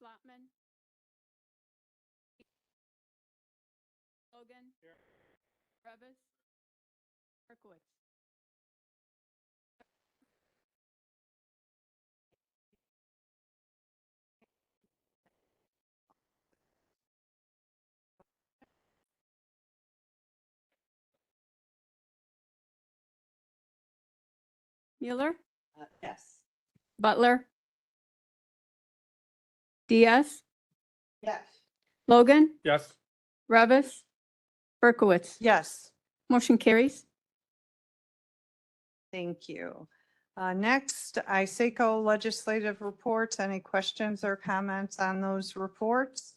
Schlotman. Logan. Revis. Berkowitz. Mueller. Yes. Butler. Diaz. Yes. Logan. Yes. Revis. Berkowitz. Yes. Motion carries. Thank you. Next, ISACO legislative reports. Any questions or comments on those reports?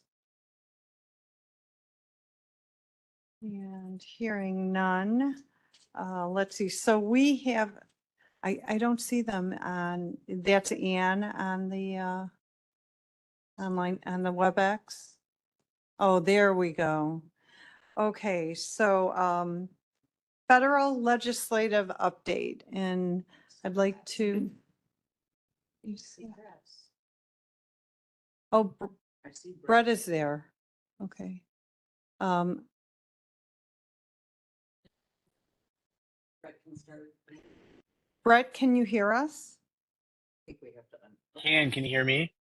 And hearing none, let's see. So we have, I don't see them on, that's Ann on the online, on the WebEx. Oh, there we go. Okay, so federal legislative update, and I'd like to. Oh, Brett is there. Okay. Brett, can you hear us? Can you hear me?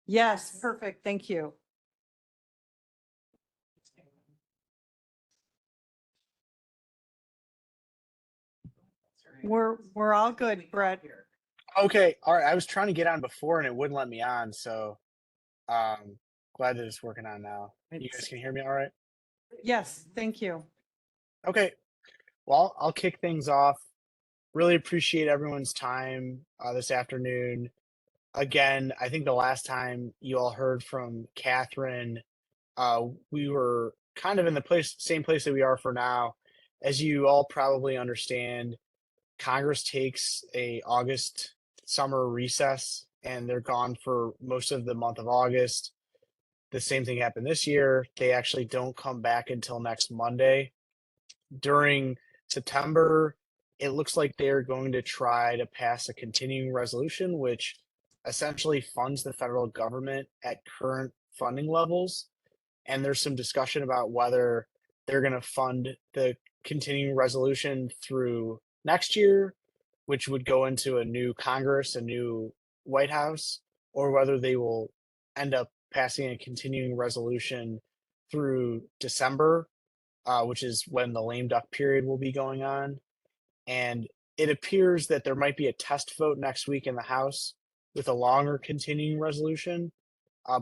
Yes, perfect. Thank you. We're all good, Brett. Okay, all right. I was trying to get on before and it wouldn't let me on, so glad that it's working on now. You guys can hear me all right? Yes, thank you. Okay. Well, I'll kick things off. Really appreciate everyone's time this afternoon. Again, I think the last time you all heard from Catherine, we were kind of in the same place that we are for now. As you all probably understand, Congress takes a August summer recess and they're gone for most of the month of August. The same thing happened this year. They actually don't come back until next Monday. During September, it looks like they're going to try to pass a continuing resolution, which essentially funds the federal government at current funding levels. And there's some discussion about whether they're going to fund the continuing resolution through next year, which would go into a new Congress, a new White House, or whether they will end up passing a continuing resolution through December, which is when the lame duck period will be going on. And it appears that there might be a test vote next week in the House with a longer continuing resolution,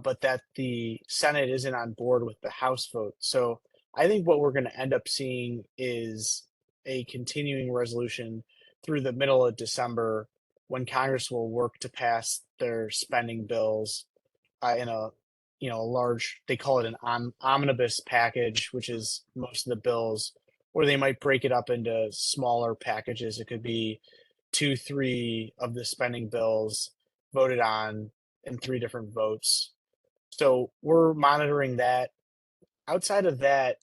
but that the Senate isn't on board with the House vote. So I think what we're going to end up seeing is a continuing resolution through the middle of December, when Congress will work to pass their spending bills in a large, they call it an omnibus package, which is most of the bills, or they might break it up into smaller packages. It could be 2-3 of the spending bills voted on in 3 different votes. So we're monitoring that. Outside of that,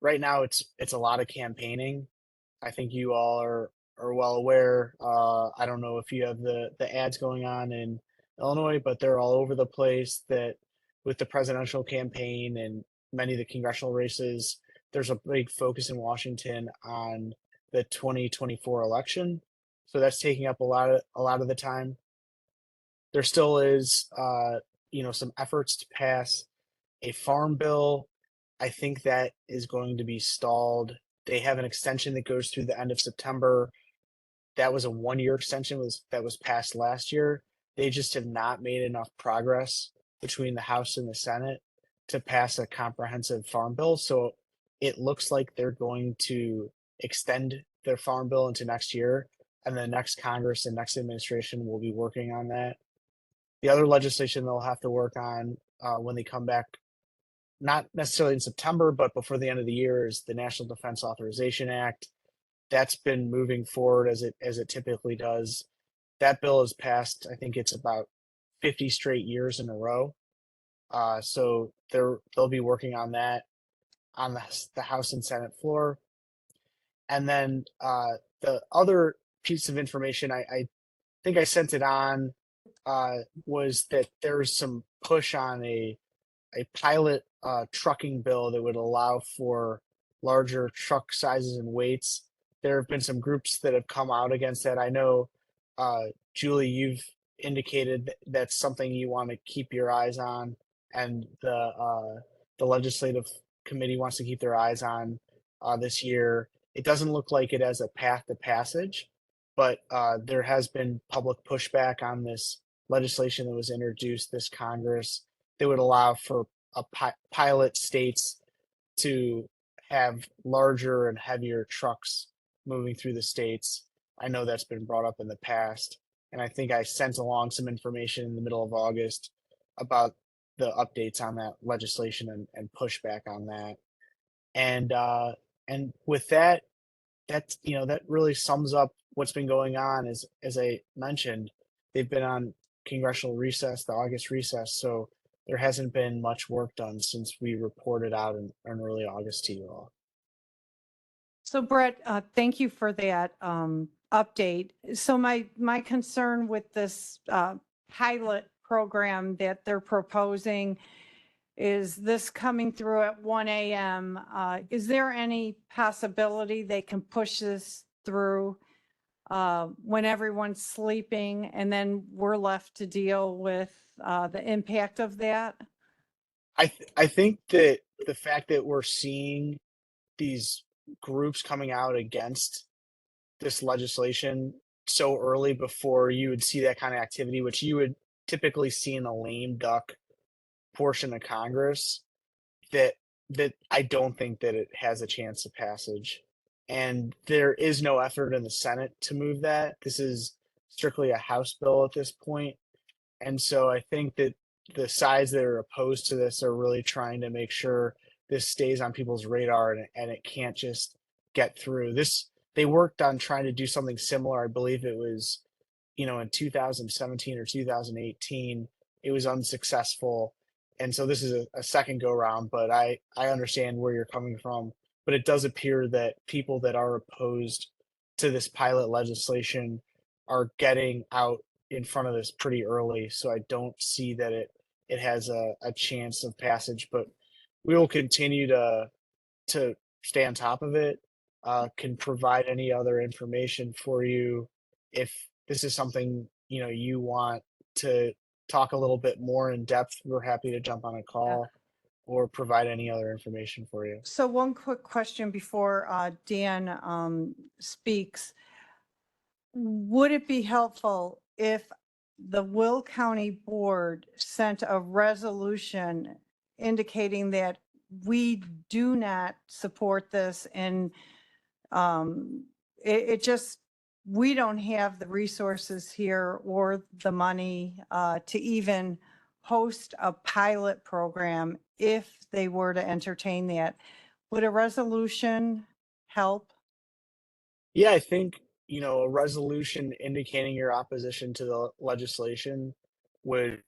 right now it's a lot of campaigning. I think you all are well aware. I don't know if you have the ads going on in Illinois, but they're all over the place. That with the presidential campaign and many of the congressional races, there's a big focus in Washington on the 2024 election. So that's taking up a lot of the time. There still is, some efforts to pass a farm bill. I think that is going to be stalled. They have an extension that goes through the end of September. That was a 1-year extension that was passed last year. They just have not made enough progress between the House and the Senate to pass a comprehensive farm bill. So it looks like they're going to extend their farm bill into next year, and the next Congress and next administration will be working on that. The other legislation they'll have to work on when they come back, not necessarily in September, but before the end of the year, is the National Defense Authorization Act. That's been moving forward as it typically does. That bill has passed, I think it's about 50 straight years in a row. So they'll be working on that on the House and Senate floor. And then the other piece of information, I think I sent it on was that there's some push on a pilot trucking bill that would allow for larger truck sizes and weights. There have been some groups that have come out against that. I know, Julie, you've indicated that's something you want to keep your eyes on, and the legislative committee wants to keep their eyes on this year. It doesn't look like it has a path to passage, but there has been public pushback on this legislation that was introduced this Congress that would allow for pilot states to have larger and heavier trucks moving through the states. I know that's been brought up in the past, and I think I sent along some information in the middle of August about the updates on that legislation and pushback on that. And with that, that really sums up what's been going on. As I mentioned, they've been on congressional recess, the August recess, so there hasn't been much work done since we reported out in early August to you all. So Brett, thank you for that update. So my concern with this pilot program that they're proposing is this coming through at 1 a.m. Is there any possibility they can push this through when everyone's sleeping and then we're left to deal with the impact of that? I think that the fact that we're seeing these groups coming out against this legislation so early before you would see that kind of activity, which you would typically see in a lame duck portion of Congress, that I don't think that it has a chance of passage. And there is no effort in the Senate to move that. This is strictly a House bill at this point. And so I think that the sides that are opposed to this are really trying to make sure this stays on people's radar and it can't just get through. They worked on trying to do something similar. I believe it was, in 2017 or 2018. It was unsuccessful. And so this is a second go round, but I understand where you're coming from. But it does appear that people that are opposed to this pilot legislation are getting out in front of this pretty early. So I don't see that it has a chance of passage, but we will continue to stay on top of it, can provide any other information for you. If this is something, you want to talk a little bit more in depth, we're happy to jump on a call or provide any other information for you. So one quick question before Dan speaks. Would it be helpful if the Will County Board sent a resolution indicating that we do not support this and we don't have the resources here or the money to even host a pilot program if they were to entertain that? Would a resolution help? Yeah, I think, a resolution indicating your opposition to the legislation would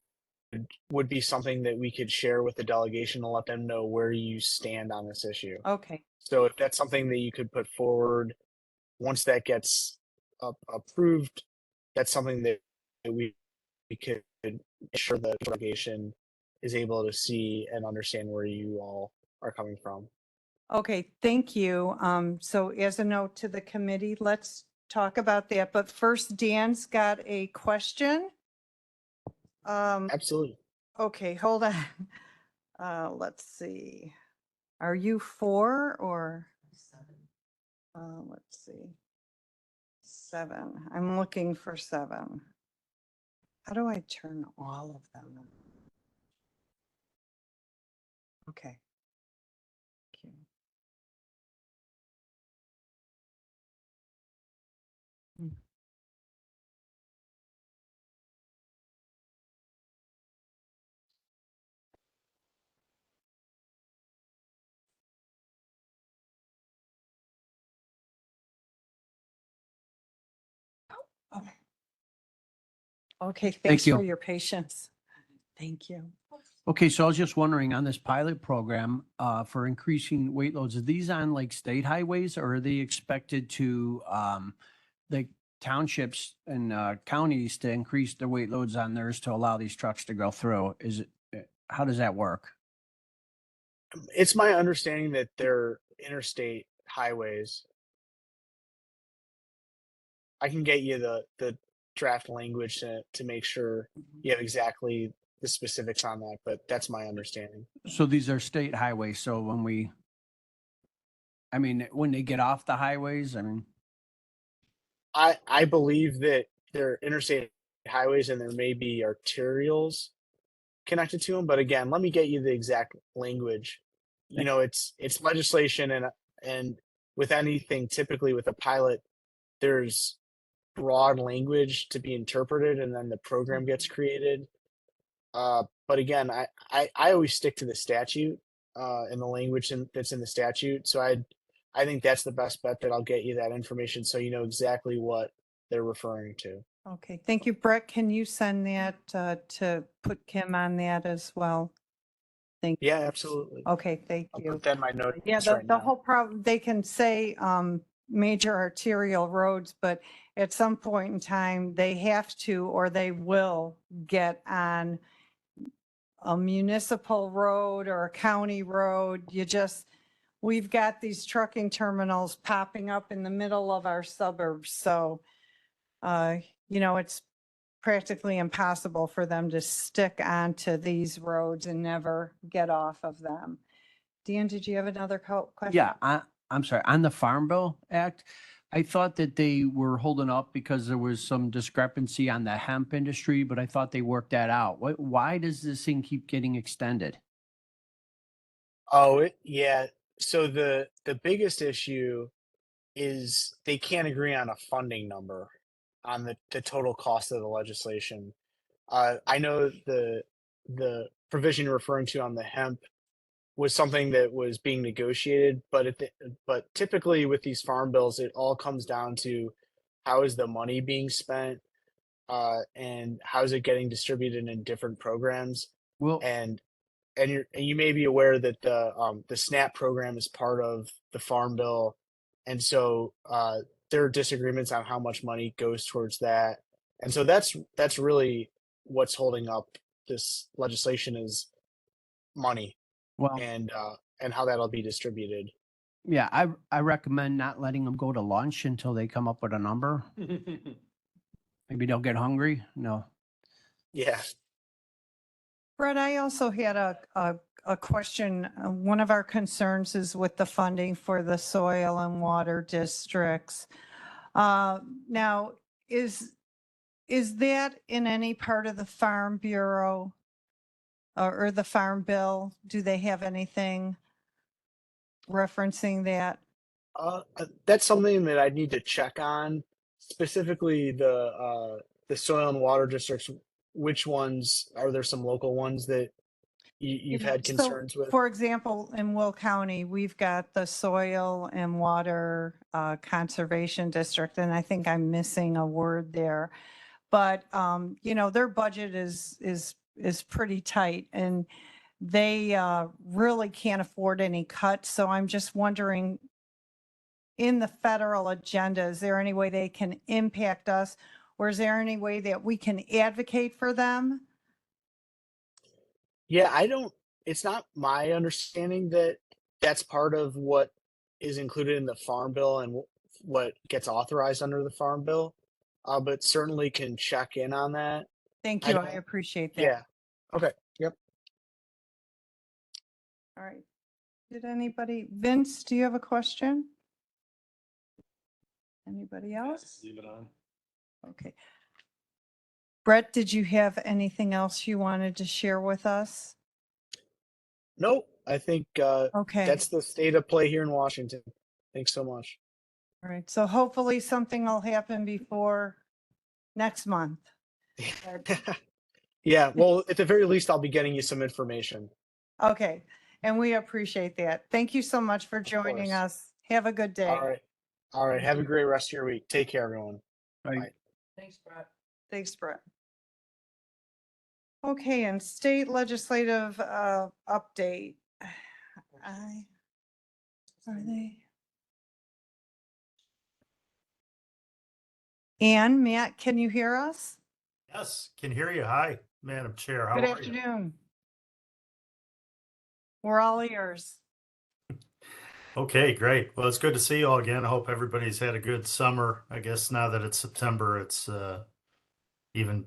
be something that we could share with the delegation to let them know where you stand on this issue. Okay. So if that's something that you could put forward, once that gets approved, that's something that we could ensure the delegation is able to see and understand where you all are coming from. Okay, thank you. So as a note to the committee, let's talk about that. But first, Dan's got a question. Absolutely. Okay, hold on. Let's see. Are you 4 or? 7. Let's see. 7. I'm looking for 7. How do I turn all of them on? Okay. Thank you. Okay, thanks you. for your patience. Thank you. Okay, so I was just wondering on this pilot program for increasing weight loads, are these on like state highways or are they expected to, townships and counties to increase their weight loads on theirs to allow these trucks to go through. How does that work? It's my understanding that they're interstate highways. I can get you the draft language to make sure you have exactly the specifics on that, but that's my understanding. So these are state highways. So when they get off the highways, I believe that they're interstate highways and there may be arterials connected to them, but again, let me get you the exact language. You know, it's legislation, and with anything, typically with a pilot, there's broad language to be interpreted, and then the program gets created. But again, I always stick to the statute and the language that's in the statute. So I think that's the best bet, that I'll get you that information so you know exactly what they're referring to. Okay, thank you. Brett, can you send that to put Kim on that as well? Thank you. Yeah, absolutely. Okay, thank I'll you. put that in my notes Yeah, right the now. whole problem, they can say major arterial roads, but at some point in time, they have to, or they will get on a municipal road or a county road. We've got these trucking terminals popping up in the middle of our suburbs. So, it's practically impossible for them to stick onto these roads and never get off of them. Dan, did you have another question? yeah, I'm sorry. On the Farm Bill Act, I thought that they were holding up because there was some discrepancy on the hemp industry, but I thought they worked that out. Why does this thing keep getting extended? Yeah. So the biggest issue is they can't agree on a funding number on the total cost of the legislation. I know the provision you're referring to on the hemp was something that was being negotiated, but typically with these farm bills, it all comes down to how is the money being spent, and how is it getting distributed in different programs, Well, and you may be aware that the SNAP program is part of the farm bill, and so there are disagreements on how much money goes towards that, and so that's really what's holding up this legislation is money well, and how that'll be distributed. yeah, I recommend not letting them go to lunch until they come up with a number. Maybe they'll get hungry. No. Yeah. Brett, I also had a question. One of our concerns is with the funding for the soil and water districts. Now, is that in any part of the Farm Bureau or the Farm Bill? Do they have anything referencing that? That's something that I'd need to check on, specifically the soil and water districts. Which ones are there? Some local ones that you've had So, concerns with? for example, in Will County, we've got the Soil and Water Conservation District, and I think I'm missing a word there. But, their budget is pretty tight, and they really can't afford any cuts. So I'm just wondering, in the federal agenda, is there any way they can impact us? Or is there any way that we can advocate for them? Yeah, it's not my understanding that that's part of what is included in the farm bill and what gets authorized under the farm bill. But certainly can check in on that. Thank I you. don't, I appreciate that. yeah. Okay. Yep. All right. Vince, do you have a question? Anybody else? Leave it on. Okay. Brett, did you have anything else you wanted to share with us? Nope. I think Okay. that's the state of play here in Washington. Thanks so much. All right. So hopefully something will happen before next month. Yeah, well, at the very least, I'll be getting you some information. Okay. And we appreciate that. Thank you so much for joining course. us. Have a good day. All right. All right. Have a great rest of your week. Take care, everyone. Right. Bye. Thanks, Brett. Thanks, Brett. Okay, and state legislative update. Are they? And Matt, can you hear us? Yes, can hear you. Hi, Madam Chair. How Good are you? afternoon. We're all ears. Okay, great. Well, it's good to see you all again. I hope everybody's had a good summer. I guess now that it's September, it's even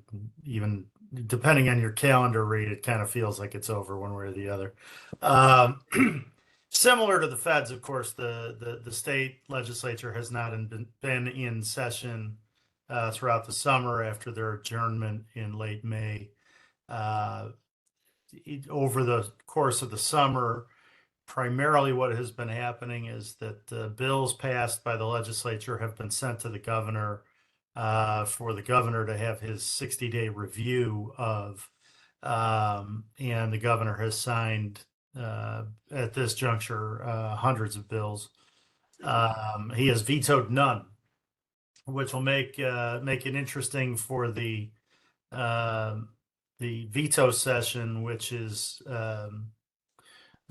depending on your calendar read, it kind of feels like it's over one way or the other. Similar to the feds, of course, the state legislature has not been in session throughout the summer after their adjournment in late May. Over the course of the summer, primarily what has been happening is that bills passed by the legislature have been sent to the governor for the governor to have his 60-day review of, and the governor has signed at this juncture hundreds of bills. He has vetoed none, which will make it interesting for the veto session, which is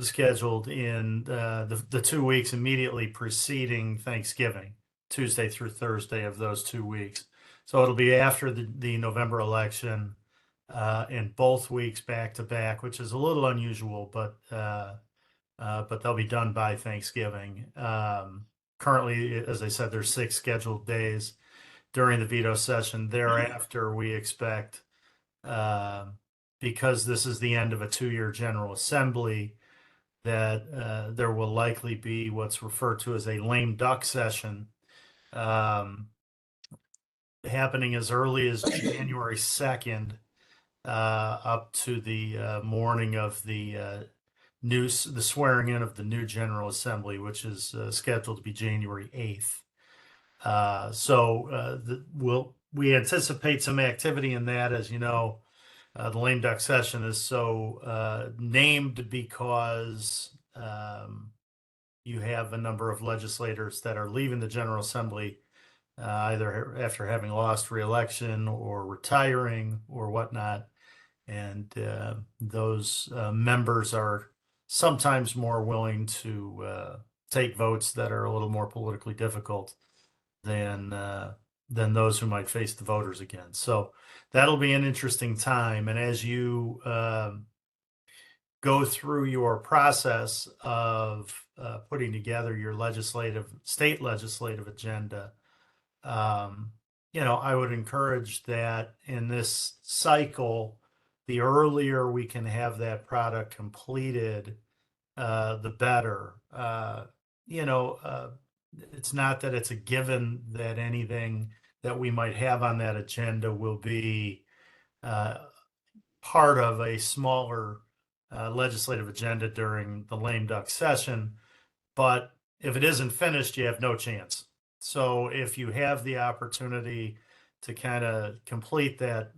scheduled in the 2 weeks immediately preceding Thanksgiving, Tuesday through Thursday of those 2 weeks. So it'll be after the November election in both weeks back to back, which is a little unusual, but they'll be done by Thanksgiving. Currently, as I said, there's 6 scheduled days during the veto session. Thereafter, we expect, because this is the end of a 2-year General Assembly, that there will likely be what's referred to as a lame duck session happening as early as January 2nd up to the morning of the swearing in of the new General Assembly, which is scheduled to be January 8th. We anticipate some activity in that. As you know, the lame duck session is so named because you have a number of legislators that are leaving the General Assembly either after having lost re-election or retiring or whatnot. And those members are sometimes more willing to take votes that are a little more politically difficult than those who might face the voters again. So that'll be an interesting time. And as you go through your process of putting together your state legislative agenda, I would encourage that in this cycle, the earlier we can have that product completed, the better. It's not that it's a given that anything that we might have on that agenda will be part of a smaller legislative agenda during the lame duck session. But if it isn't finished, you have no chance. So if you have the opportunity to kind of complete that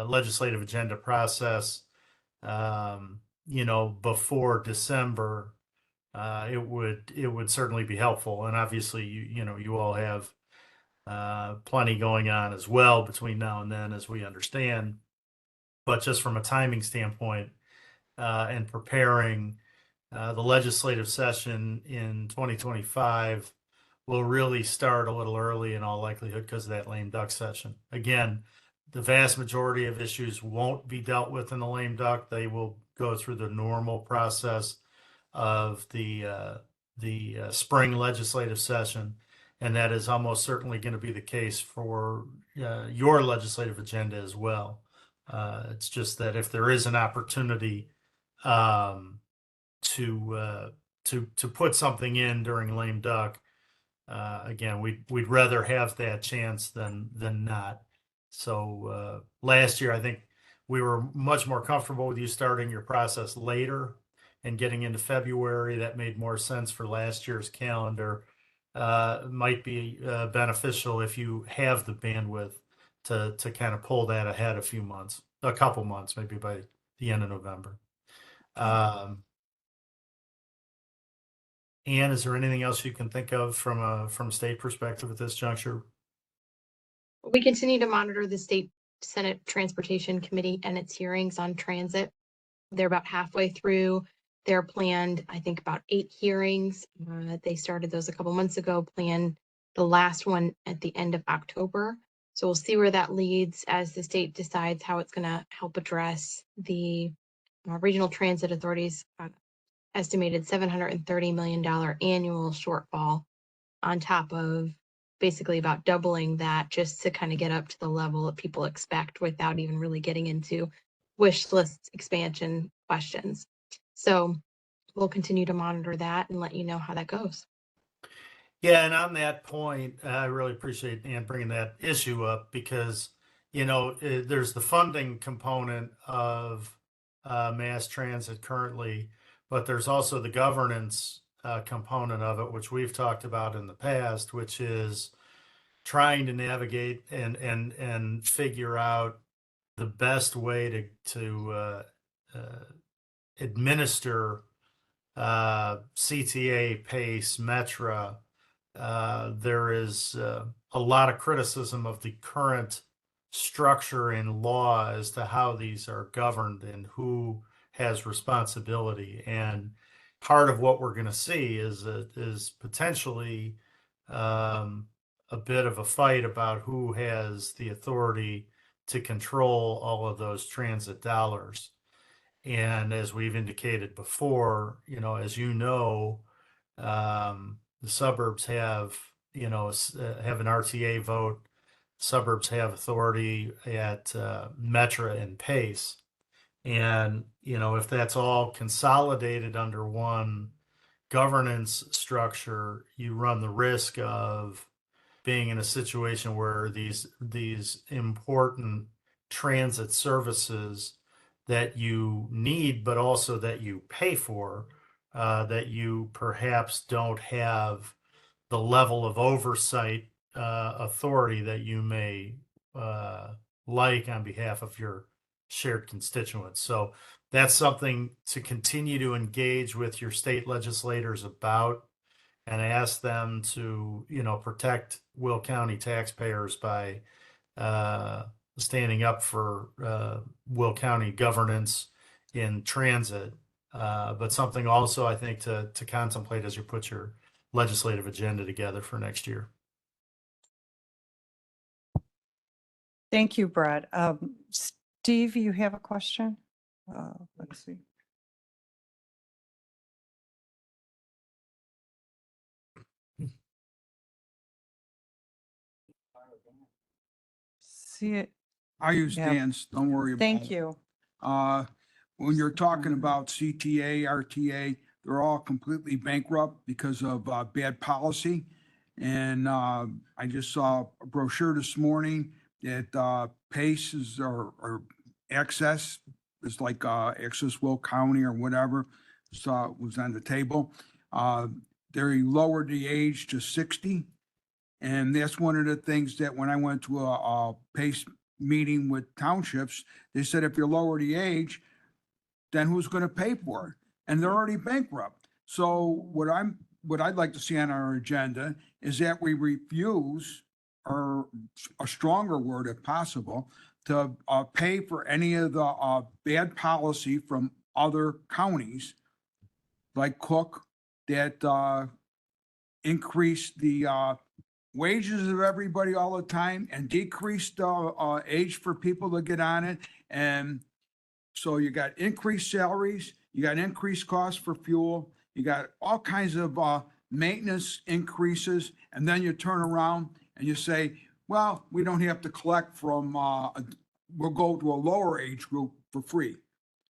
legislative agenda process, before December, it would certainly be helpful. And obviously, you all have plenty going on as well between now and then, as we understand. But just from a timing standpoint and preparing, the legislative session in 2025 will really start a little early in all likelihood because of that lame duck session. Again, the vast majority of issues won't be dealt with in the lame duck. They will go through the normal process of the spring legislative session. And that is almost certainly going to be the case for your legislative agenda as well. It's just that if there is an opportunity to put something in during lame duck, again, we'd rather have that chance than not. So last year, I think we were much more comfortable with you starting your process later and getting into February. That made more sense for last year's calendar. Might be beneficial if you have the bandwidth to kind of pull that ahead a couple months, maybe by the end of November. Anne, is there anything else you can think of from a state perspective at this juncture? We continue to monitor the State Senate Transportation Committee and its hearings on transit. They're about halfway through. They're planned, I think, about 8 hearings. They started those a couple months ago, planned the last one at the end of October. So we'll see where that leads as the state decides how it's going to help address the regional transit authorities estimated $730 million annual shortfall on top of basically about doubling that just to kind of get up to the level that people expect without even really getting into wish list expansion questions. So we'll continue to monitor that and let you know how that goes. Yeah, and on that point, I really appreciate Ann bringing that issue up because, there's the funding component of mass transit currently, but there's also the governance component of it, which we've talked about in the past, which is trying to navigate and figure out the best way to administer CTA, PACE, Metra. There is a lot of criticism of the current structure in law as to how these are governed and who has responsibility. And part of what we're going to see is potentially a bit of a fight about who has the authority to control all of those transit dollars. And as we've indicated before, as the suburbs have, have an RTA vote. Suburbs have authority at Metra and PACE. And, if that's all consolidated under one governance structure, you run the risk of being in a situation where these important transit services that you need, but also that you pay for, that you perhaps don't have the level of oversight authority that you may like on behalf of your shared constituents. So that's something to continue to engage with your state legislators about and ask them to, protect Will County taxpayers by standing up for Will County governance in transit. But something also, I think, to contemplate as you put your legislative agenda together for next year. Thank you, Brett. Steve, you have a question? Let's see. See it. I use Yeah. Dan's, don't worry about it. Thank you. When you're talking about CTA, RTA, they're all completely bankrupt because of bad policy. And I just saw a brochure this morning that PACE is or Access is like Access Will County or whatever. Saw it was on the table. They lowered the age to 60. And that's one of the things that when I went to a PACE meeting with townships, they said, if you lower the age, then who's going to pay for it? And they're already bankrupt. So what I'd like to see on our agenda is that we refuse, or a stronger word if possible, to pay for any of the bad policy from other counties like Cook that increase the wages of everybody all the time and decrease the age for people to get on it. And so you got increased salaries, you got increased costs for fuel, you got all kinds of maintenance increases, and then you turn around and you say, well, we don't have to collect from, we'll go to a lower age group for free.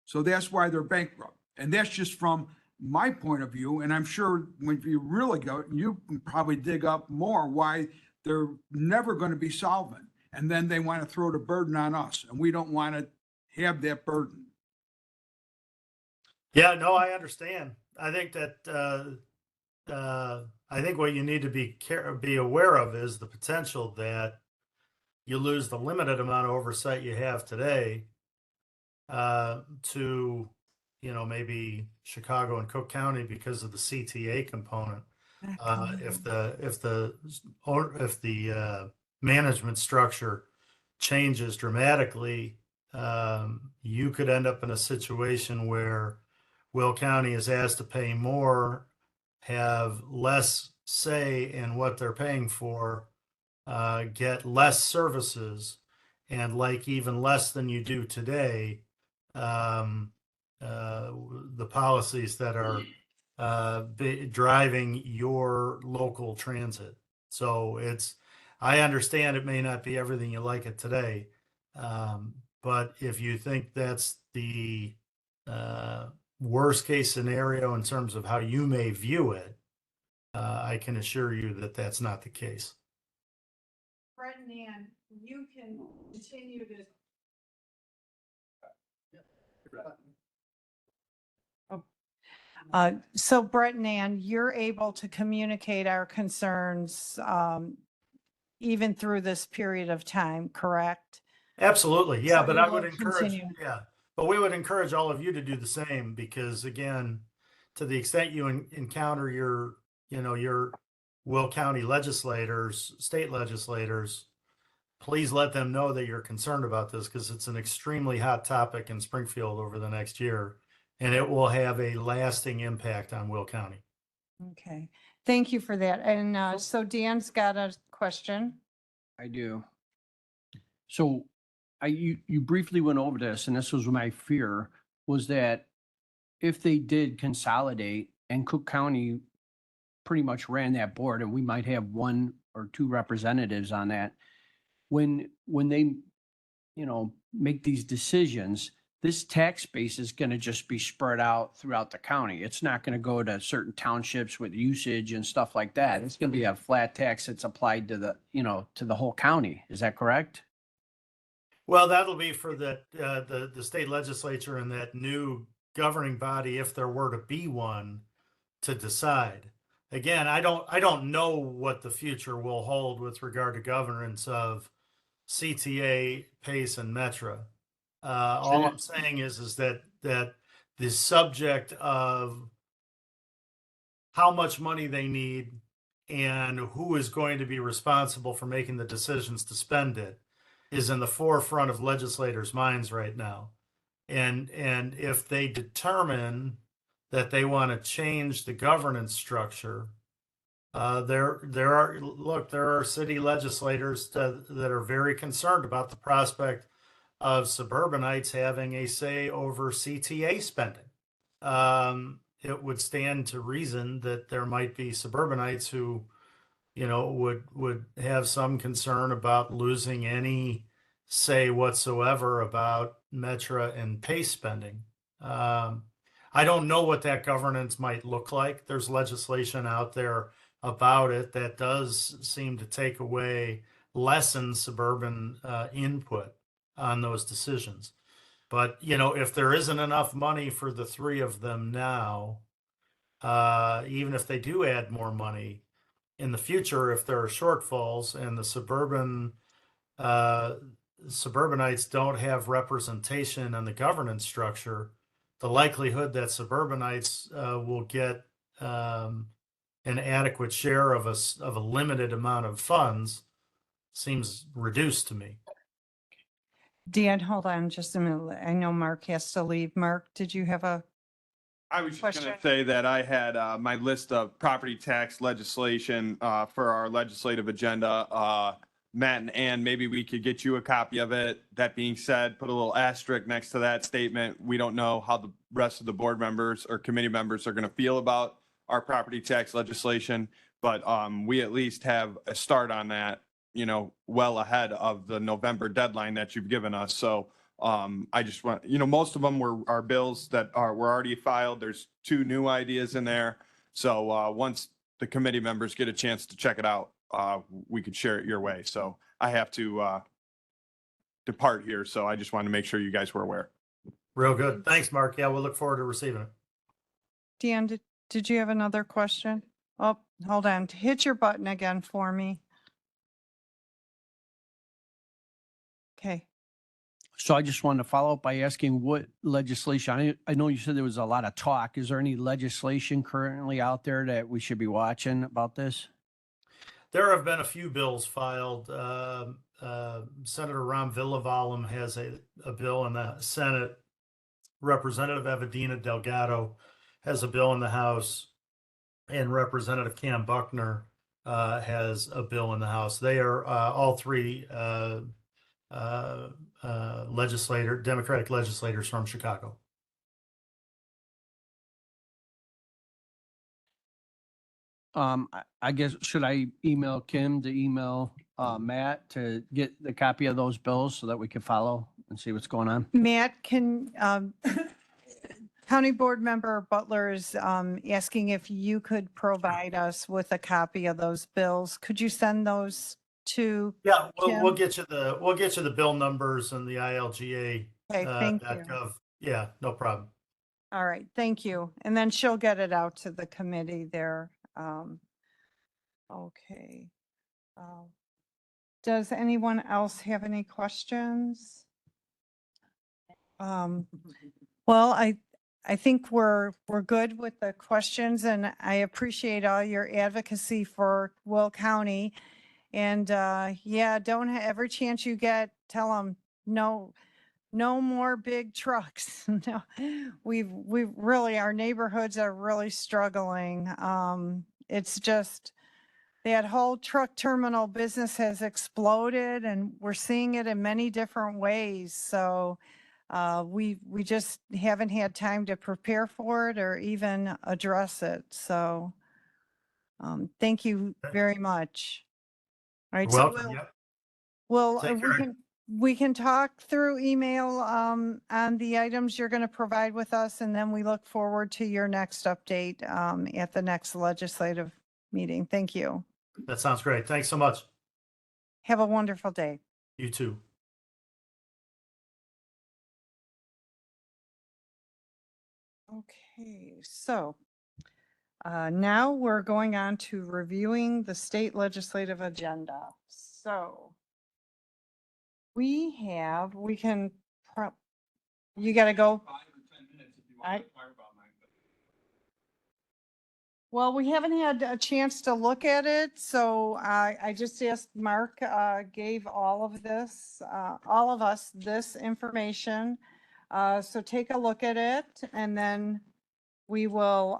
So that's why they're bankrupt. And that's just from my point of view. And I'm sure when you really go, you can probably dig up more why they're never going to be solvent. And then they want to throw the burden on us, and we don't want to have that burden. Yeah, no, I understand. I think that I think what you need to be aware of is the potential that you lose the limited amount of oversight you have today to, maybe Chicago and Cook County because of the CTA component. If the management structure changes dramatically, you could end up in a situation where Will County is asked to pay more, have less say in what they're paying for, get less services and like even less than you do today, the policies that are driving your local transit. So I understand it may not be everything you like it today, but if you think that's the worst case scenario in terms of how you may view it, I can assure you that that's not the case. Fred and Ann, you can continue to. So Brett and Ann, you're able to communicate our concerns even through this period of time, correct? Absolutely. Yeah, So but you I would will encourage, continue. yeah, but we would encourage all of you to do the same because again, to the extent you encounter your Will County legislators, state legislators, please let them know that you're concerned about this because it's an extremely hot topic in Springfield over the next year and it will have a lasting impact on Will County. Okay, thank you for that. And so Dan's got a question. I do. So you briefly went over this, and this was my fear, was that if they did consolidate and Cook County pretty much ran that board, and we might have one or two representatives on that, when they, make these decisions, this tax base is going to just be spread out throughout the county. It's not going to go to certain townships with usage and stuff like that. It's going to be a flat tax that's applied to the whole county. Is that correct? Well, that'll be for the state legislature and that new governing body, if there were to be one, to decide. Again, I don't know what the future will hold with regard to governance of CTA, PACE, and Metra. All I'm saying is that the subject of how much money they need and who is going to be responsible for making the decisions to spend it is in the forefront of legislators' minds right now. And if they determine that they want to change the governance structure, there are city legislators that are very concerned about the prospect of suburbanites having a say over CTA spending. It would stand to reason that there might be suburbanites who, would have some concern about losing any say whatsoever about Metra and PACE spending. I don't know what that governance might look like. There's legislation out there about it that does seem to take away, lessen suburban input on those decisions. But, if there isn't enough money for the three of them now, even if they do add more money in the future, if there are shortfalls and the suburbanites don't have representation in the governance structure, the likelihood that suburbanites will get an adequate share of a limited amount of funds seems reduced to me. Dan, hold on just a minute. I know Mark has to leave. Mark, did you have a? I was just going Question? to say that I had my list of property tax legislation for our legislative agenda. Matt and Ann, maybe we could get you a copy of it. That being said, put a little asterisk next to that statement. We don't know how the rest of the board members or committee members are going to feel about our property tax legislation, but we at least have a start on that, well ahead of the November deadline that you've given us. So I just want, most of them are bills that were already filed. There's 2 new ideas in there. So once the committee members get a chance to check it out, we could share it your way. So I have to depart here. So I just wanted to make sure you guys were aware. Real good. Thanks, Mark. Yeah, we'll look forward to receiving it. Dan, did you have another question? Oh, hold on. Hit your button again for me. Okay. So I just wanted to follow up by asking what legislation, I know you said there was a lot of talk. Is there any legislation currently out there that we should be watching about this? There have been a few bills filed. Senator Ram Villavalum has a bill in the Senate. Representative Evedina Delgado has a bill in the House. and Representative Cam Buckner has a bill in the House. They are all three Democratic legislators from Chicago. I guess, should I email Kim to email Matt to get the copy of those bills so that we can follow and see what's going on? Matt, can, County Board Member Butler is asking if you could provide us with a copy of those bills. Could you send those to? Yeah, we'll Kim? get you the bill numbers and the ILGA. Okay, thank you. .gov. Yeah, no problem. All right, thank you. And then she'll get it out to the committee there. Okay. Does anyone else have any questions? Well, I think we're good with the questions, and I appreciate all your advocacy for Will County. And yeah, every chance you get, tell them no more big trucks. No, we've really, our neighborhoods are really struggling. It's just that whole truck terminal business has exploded, and we're seeing it in many different ways. So we just haven't had time to prepare for it or even address it. So thank you very much. All right, You're so welcome. Yep. Take care. we can talk through email on the items you're going to provide with us, and then we look forward to your next update at the next legislative meeting. Thank you. That sounds great. Thanks so much. Have a wonderful day. You too. Okay, so now we're going on to reviewing the state legislative agenda. So we can, you got to go. Well, we haven't had a chance to look at it, so I just asked Mark, gave all of us this information. So take a look at it, and then we will,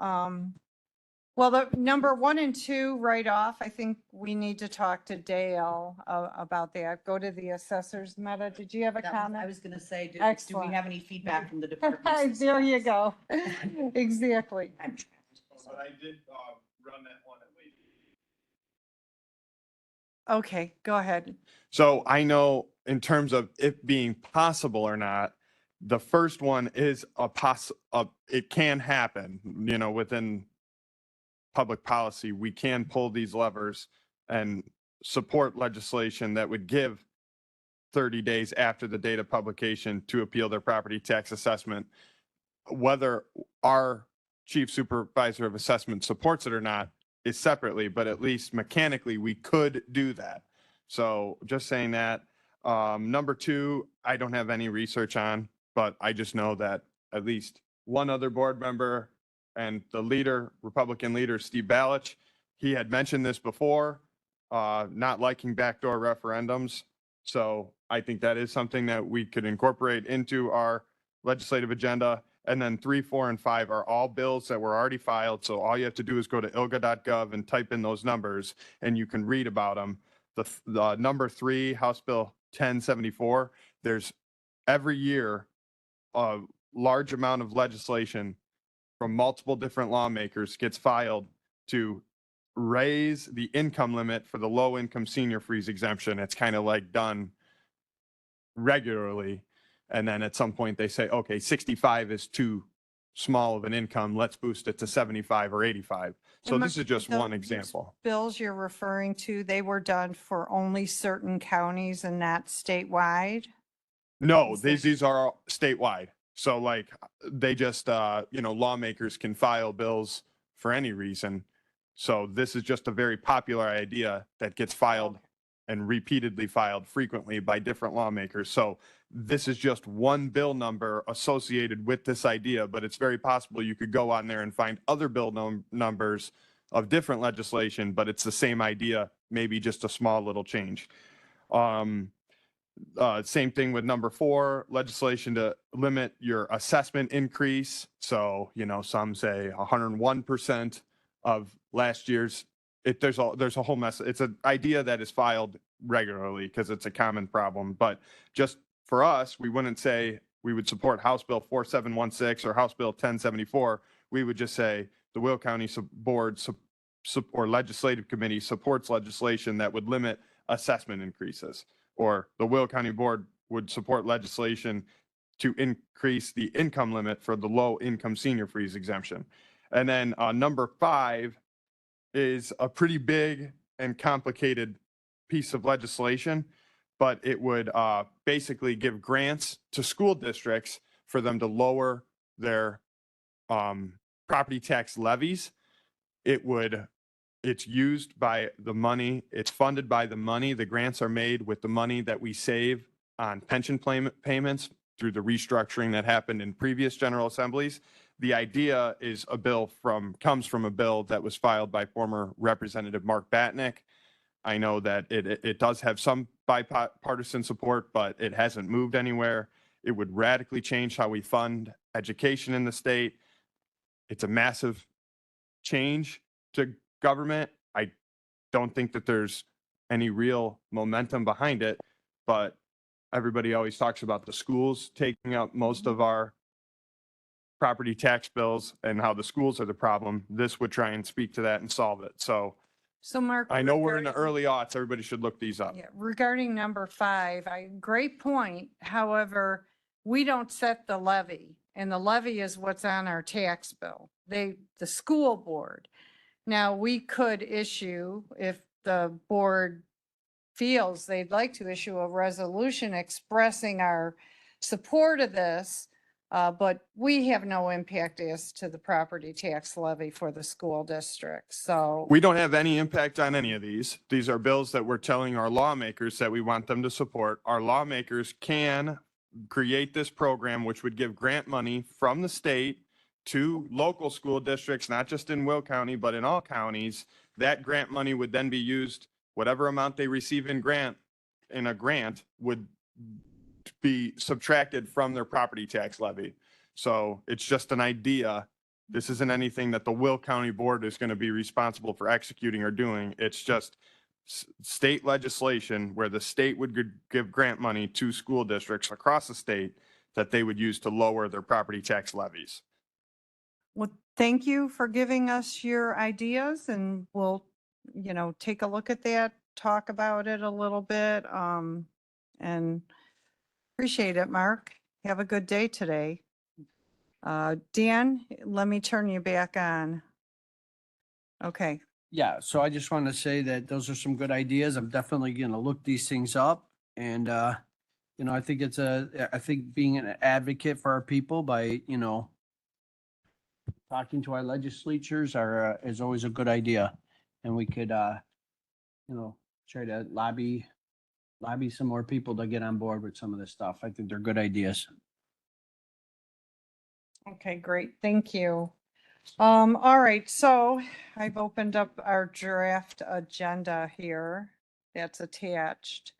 well, the number 1 and 2 right off, I think we need to talk to Dale about that. Go to the assessors. Meta, did you have a I comment? was gonna say, do Excellent. we have any feedback from the department? There you go. Exactly. But I did run that one at least. Okay, go ahead. So I know in terms of it being possible or not, the first one is it can happen, within public policy. We can pull these levers and support legislation that would give 30 days after the date of publication to appeal their property tax assessment. Whether our chief supervisor of assessment supports it or not is separately, but at least mechanically we could do that. So just saying that. Number 2, I don't have any research on, but I just know that at least one other board member and the leader, Republican leader, Steve Balich, he had mentioned this before, not liking backdoor referendums. So I think that is something that we could incorporate into our legislative agenda. And then 3, 4, and 5 are all bills that were already filed. So all you have to do is go to ilga.gov and type in those numbers, and you can read about them. The number 3, House Bill 1074, there's every year a large amount of legislation from multiple different lawmakers gets filed to raise the income limit for the low income senior freeze exemption. It's kind of like done regularly. And then at some point they say, okay, 65 is too small of an income. Let's boost it to 75 or 85. So And this is just those one example. Bills you're referring to, they were done for only certain counties and not statewide? No, Is there- these are all statewide. So like they just, lawmakers can file bills for any reason. So this is just a very popular idea that gets filed and repeatedly filed frequently by different lawmakers. So this is just one bill number associated with this idea, but it's very possible you could go on there and find other bill numbers of different legislation, but it's the same idea, maybe just a small little change. Same thing with number 4, legislation to limit your assessment increase. So, some say 101% of last year's. There's a whole mess. It's an idea that is filed regularly because it's a common problem. But just for us, we wouldn't say we would support House Bill 4716 or House Bill 1074. We would just say the Will County Board or Legislative Committee supports legislation that would limit assessment increases, or the Will County Board would support legislation to increase the income limit for the low income senior freeze exemption. And then number 5 is a pretty big and complicated piece of legislation, but it would basically give grants to school districts for them to lower their property tax levies. It's used by the money, it's funded by the money. The grants are made with the money that we save on pension payments through the restructuring that happened in previous General Assemblies. The idea is comes from a bill that was filed by former Representative Mark Batnick. I know that it does have some bipartisan support, but it hasn't moved anywhere. It would radically change how we fund education in the state. It's a massive change to government. I don't think that there's any real momentum behind it, but everybody always talks about the schools taking up most of our property tax bills and how the schools are the problem. This would try and speak to that and solve it. So Mark. I know we're in the regarding- early aughts. Everybody should look these up. Yeah, regarding number 5, great point. However, we don't set the levy, and the levy is what's on our tax bill. The school board. Now, we could issue, if the board feels they'd like to issue a resolution expressing our support of this, but we have no impact as to the property tax levy for the school district. So We don't have any impact on any of these. These are bills that we're telling our lawmakers that we want them to support. Our lawmakers can create this program, which would give grant money from the state to local school districts, not just in Will County, but in all counties. That grant money would then be used, whatever amount they receive in a grant would be subtracted from their property tax levy. So it's just an idea. This isn't anything that the Will County Board is going to be responsible for executing or doing. It's just state legislation where the state would give grant money to school districts across the state that they would use to lower their property tax levies. well, thank you for giving us your ideas, and we'll, take a look at that, talk about it a little bit, and appreciate it, Mark. Have a good day today. Dan, let me turn you back on. Okay, Yeah, so I just want to say that those are some good ideas. I'm definitely going to look these things up. And, I think I think being an advocate for our people by, talking to our legislatures is always a good idea. And we could, try to lobby some more people to get on board with some of this stuff. I think they're good ideas. okay, great. Thank you. All right, so I've opened up our draft agenda here that's attached.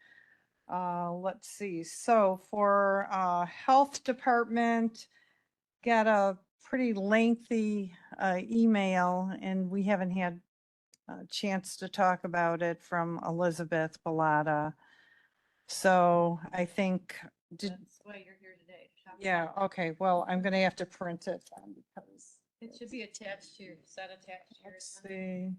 Let's see. So for Health Department, got a pretty lengthy email, and we haven't had a chance to talk about it, from Elizabeth Bellata. So I think, That's why you're here today. to talk yeah, about okay, well, I'm gonna have to print it then because. it. It should be attached to, is that attached to your? Let's see.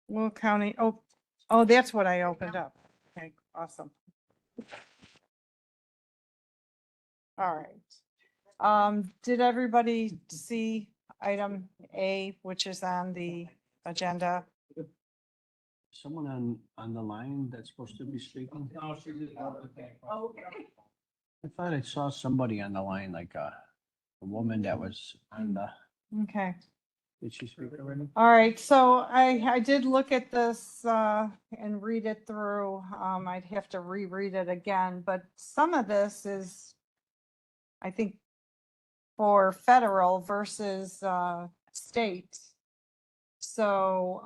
Will County, oh, that's what I opened up. Okay, awesome. All right. Did everybody see item A, which is on the agenda? Someone on the line that's supposed to be speaking? Oh, okay. I thought I saw somebody on the line, like a woman that was on the, Okay. did she speak already? All right, so I did look at this and read it through. I'd have to reread it again, but some of this is, I think, for federal versus state. So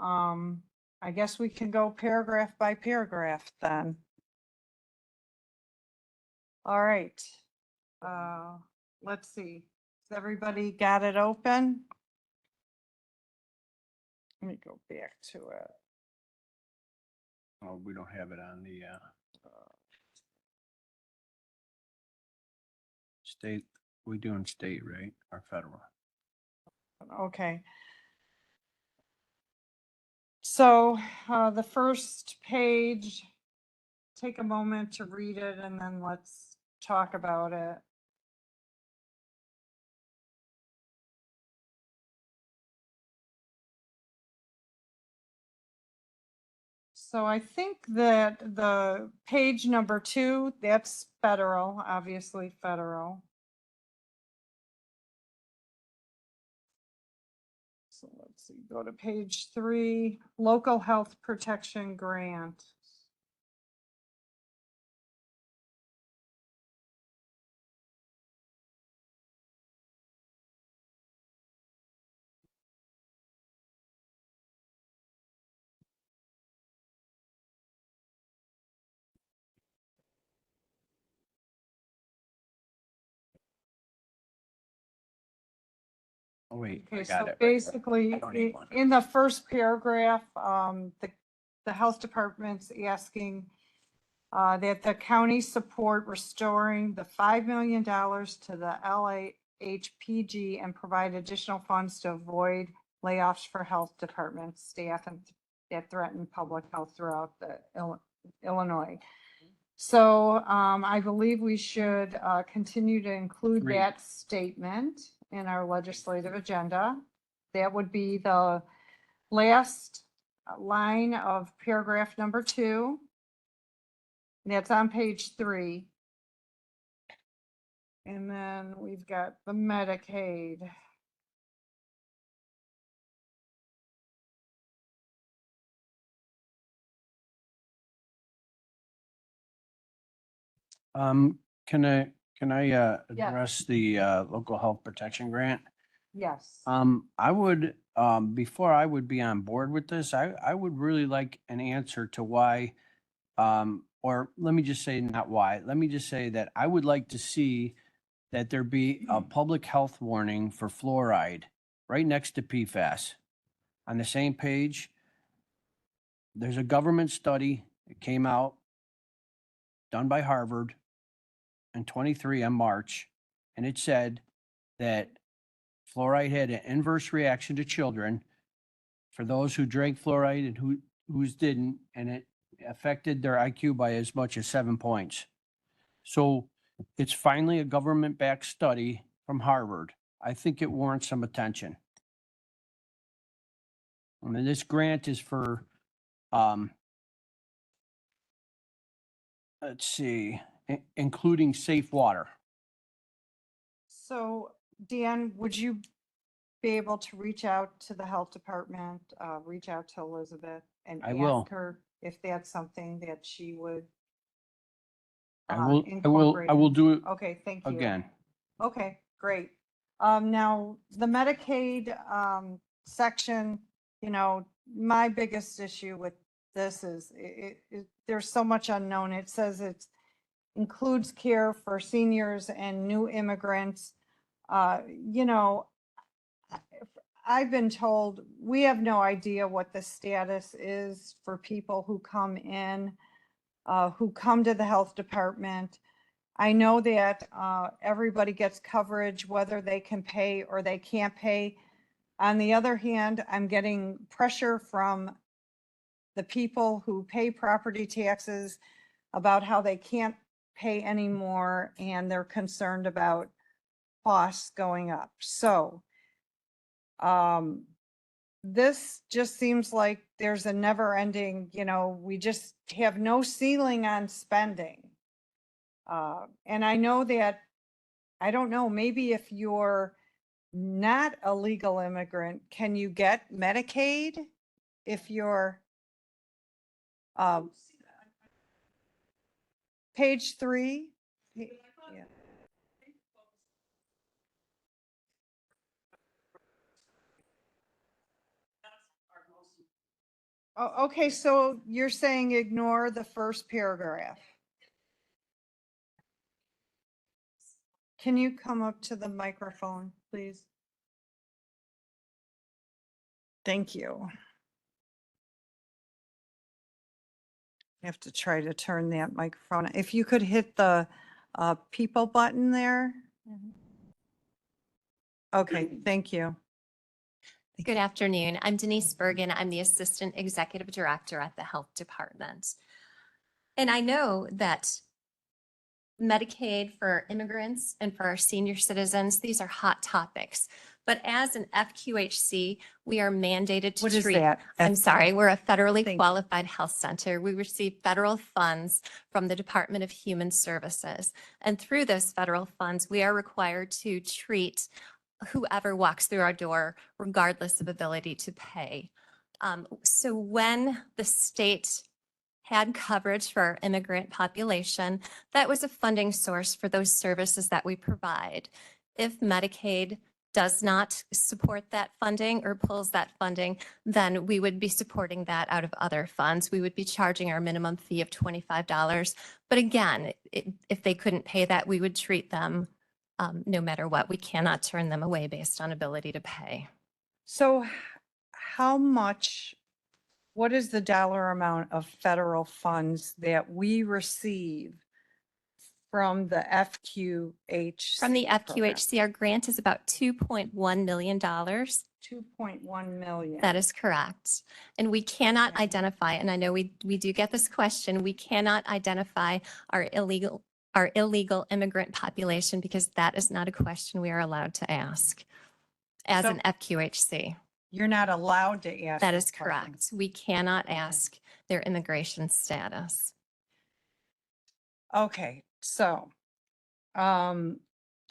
I guess we can go paragraph by paragraph then. All right. Let's see. Has everybody got it open? Let me go back to it. Oh, we don't have it on the state. We doing state, right? Or federal? Okay. So the first page, take a moment to read it and then let's talk about it. So I think that the page number 2, that's federal, obviously federal. So let's see, go to page 3, local health protection grant. Oh, wait, I Okay, got so it. right here. basically, I don't need one. in the first paragraph, the health department's asking that the county support restoring the $5 million to the LAHPG and provide additional funds to avoid layoffs for health department staff and that threaten public health throughout the Illinois. So I believe we should continue to include Three. that statement in our legislative agenda. That would be the last line of paragraph number 2. That's on page 3. And then we've got the Medicaid. Can I address the local health protection grant? Yes. I would, before I would be on board with this, I would really like an answer to why, or let me just say not why, let me just say that I would like to see that there be a public health warning for fluoride right next to PFAS. On the same page, there's a government study that came out, done by Harvard in 23 on March, and it said that fluoride had an inverse reaction to children for those who drank fluoride and who's didn't, and it affected their IQ by as much as 7 points. So it's finally a government-backed study from Harvard. I think it warrants some attention. I mean, this grant is for, let's see, including safe water. So Dan, would you be able to reach out to the health department, reach out to Elizabeth and I will. ask her if that's something that she would I will incorporate do it into- Okay, thank you. again. Okay, great. Now, the Medicaid section, you know, my biggest issue with this is there's so much unknown. It says it includes care for seniors and new immigrants. You know, I've been told we have no idea what the status is for people who come in, who come to the health department. I know that everybody gets coverage, whether they can pay or they can't pay. On the other hand, I'm getting pressure from the people who pay property taxes about how they can't pay anymore and they're concerned about costs going up. So this just seems like there's a never ending, you know, we just have no ceiling on spending. And I know that, I don't know, maybe if you're not a legal immigrant, can you get Medicaid if you're page 3? Yeah. Oh, okay, so you're saying ignore the first paragraph. Can you come up to the microphone, please? Thank you. I have to try to turn that microphone. If you could hit the people button there. Okay, thank you. Good afternoon. I'm Denise Bergen. I'm the Assistant Executive Director at the Health Department. And I know that Medicaid for immigrants and for our senior citizens, these are hot topics. But as an FQHC, we are mandated to What is treat. that? I'm sorry, we're a federally Thank you. qualified health center. We receive federal funds from the Department of Human Services. And through those federal funds, we are required to treat whoever walks through our door, regardless of ability to pay. So when the state had coverage for our immigrant population, that was a funding source for those services that we provide. If Medicaid does not support that funding or pulls that funding, then we would be supporting that out of other funds. We would be charging our minimum fee of $25. But again, if they couldn't pay that, we would treat them no matter what. We cannot turn them away based on ability to pay. So how much, what is the dollar amount of federal funds that we receive from the FQHC? From the program? FQHC, our grant is about $2.1 million. 2.1 million. That is correct. And we cannot Okay. identify, and I know we do get this question, we cannot identify our illegal immigrant population because that is not a question we are allowed to ask as So- an FQHC. You're not allowed to ask. That this is question. correct. We cannot ask their immigration status. Okay, so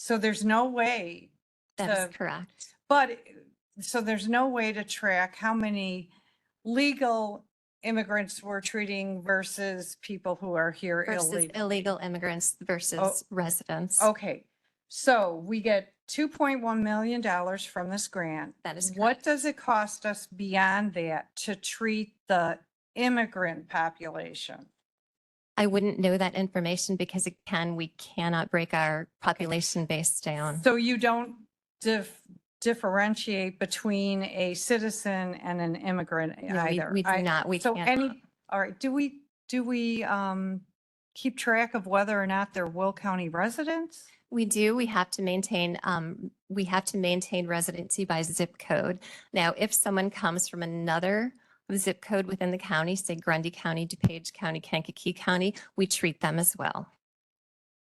there's no way, That So- is correct. but, so there's no way to track how many legal immigrants we're treating versus people who are here Versus illegally. illegal immigrants versus residents. Okay, so we get $2.1 million from this grant. That is What correct. does it cost us beyond that to treat the immigrant population? I wouldn't know that information because again, we cannot break our population base down. So you don't differentiate between a citizen and an immigrant No, either? we do not. We So cannot. all right, do we keep track of whether or not they're Will County residents? We do. We have to maintain residency by zip code. Now, if someone comes from another zip code within the county, say Grundy County, DuPage County, Kankakee County, we treat them as well.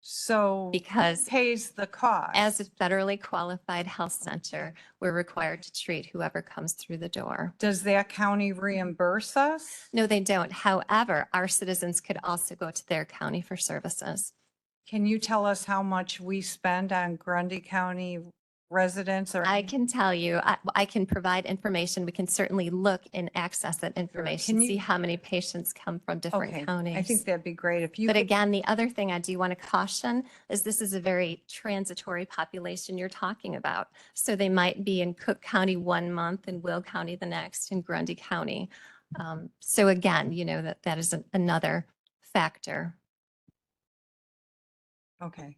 So who Because pays the cost? as a federally qualified health center, we're required to treat whoever comes through the door. Does that county reimburse us? No, they don't. However, our citizens could also go to their county for services. Can you tell us how much we spend on Grundy County residents or? I can tell you, I can provide information. We can certainly look and access that information, Can you- see how many patients come from different Okay, counties. I think that'd be great if you. But could- again, the other thing I do want to caution is this is a very transitory population you're talking about. So they might be in Cook County 1 month and Will County the next and Grundy County. So again, that is another factor. Okay.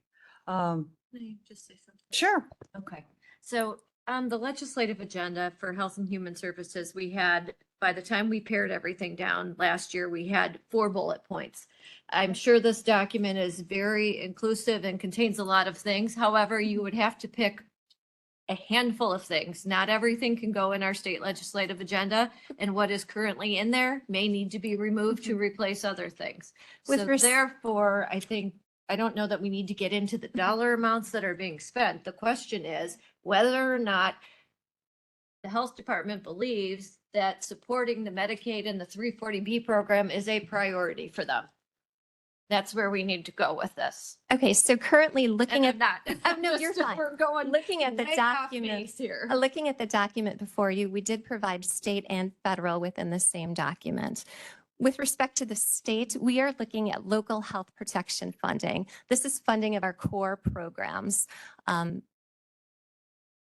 Let me just say something. Sure. Okay, so on the legislative agenda for Health and Human Services, we had, by the time we pared everything down last year, we had 4 bullet points. I'm sure this document is very inclusive and contains a lot of things. However, you would have to pick a handful of things. Not everything can go in our state legislative agenda, and what is currently in there may need to be removed to replace other things. With So res- therefore, I don't know that we need to get into the dollar amounts that are being spent. The question is whether or not the health department believes that supporting the Medicaid and the 340B program is a priority for them. That's where we need to go with this. Okay, so currently looking at, that. Oh, no, you're fine. We're going. looking at the way off document. base here. Looking at the document before you, we did provide state and federal within the same document. With respect to the state, we are looking at local health protection funding. This is funding of our core programs.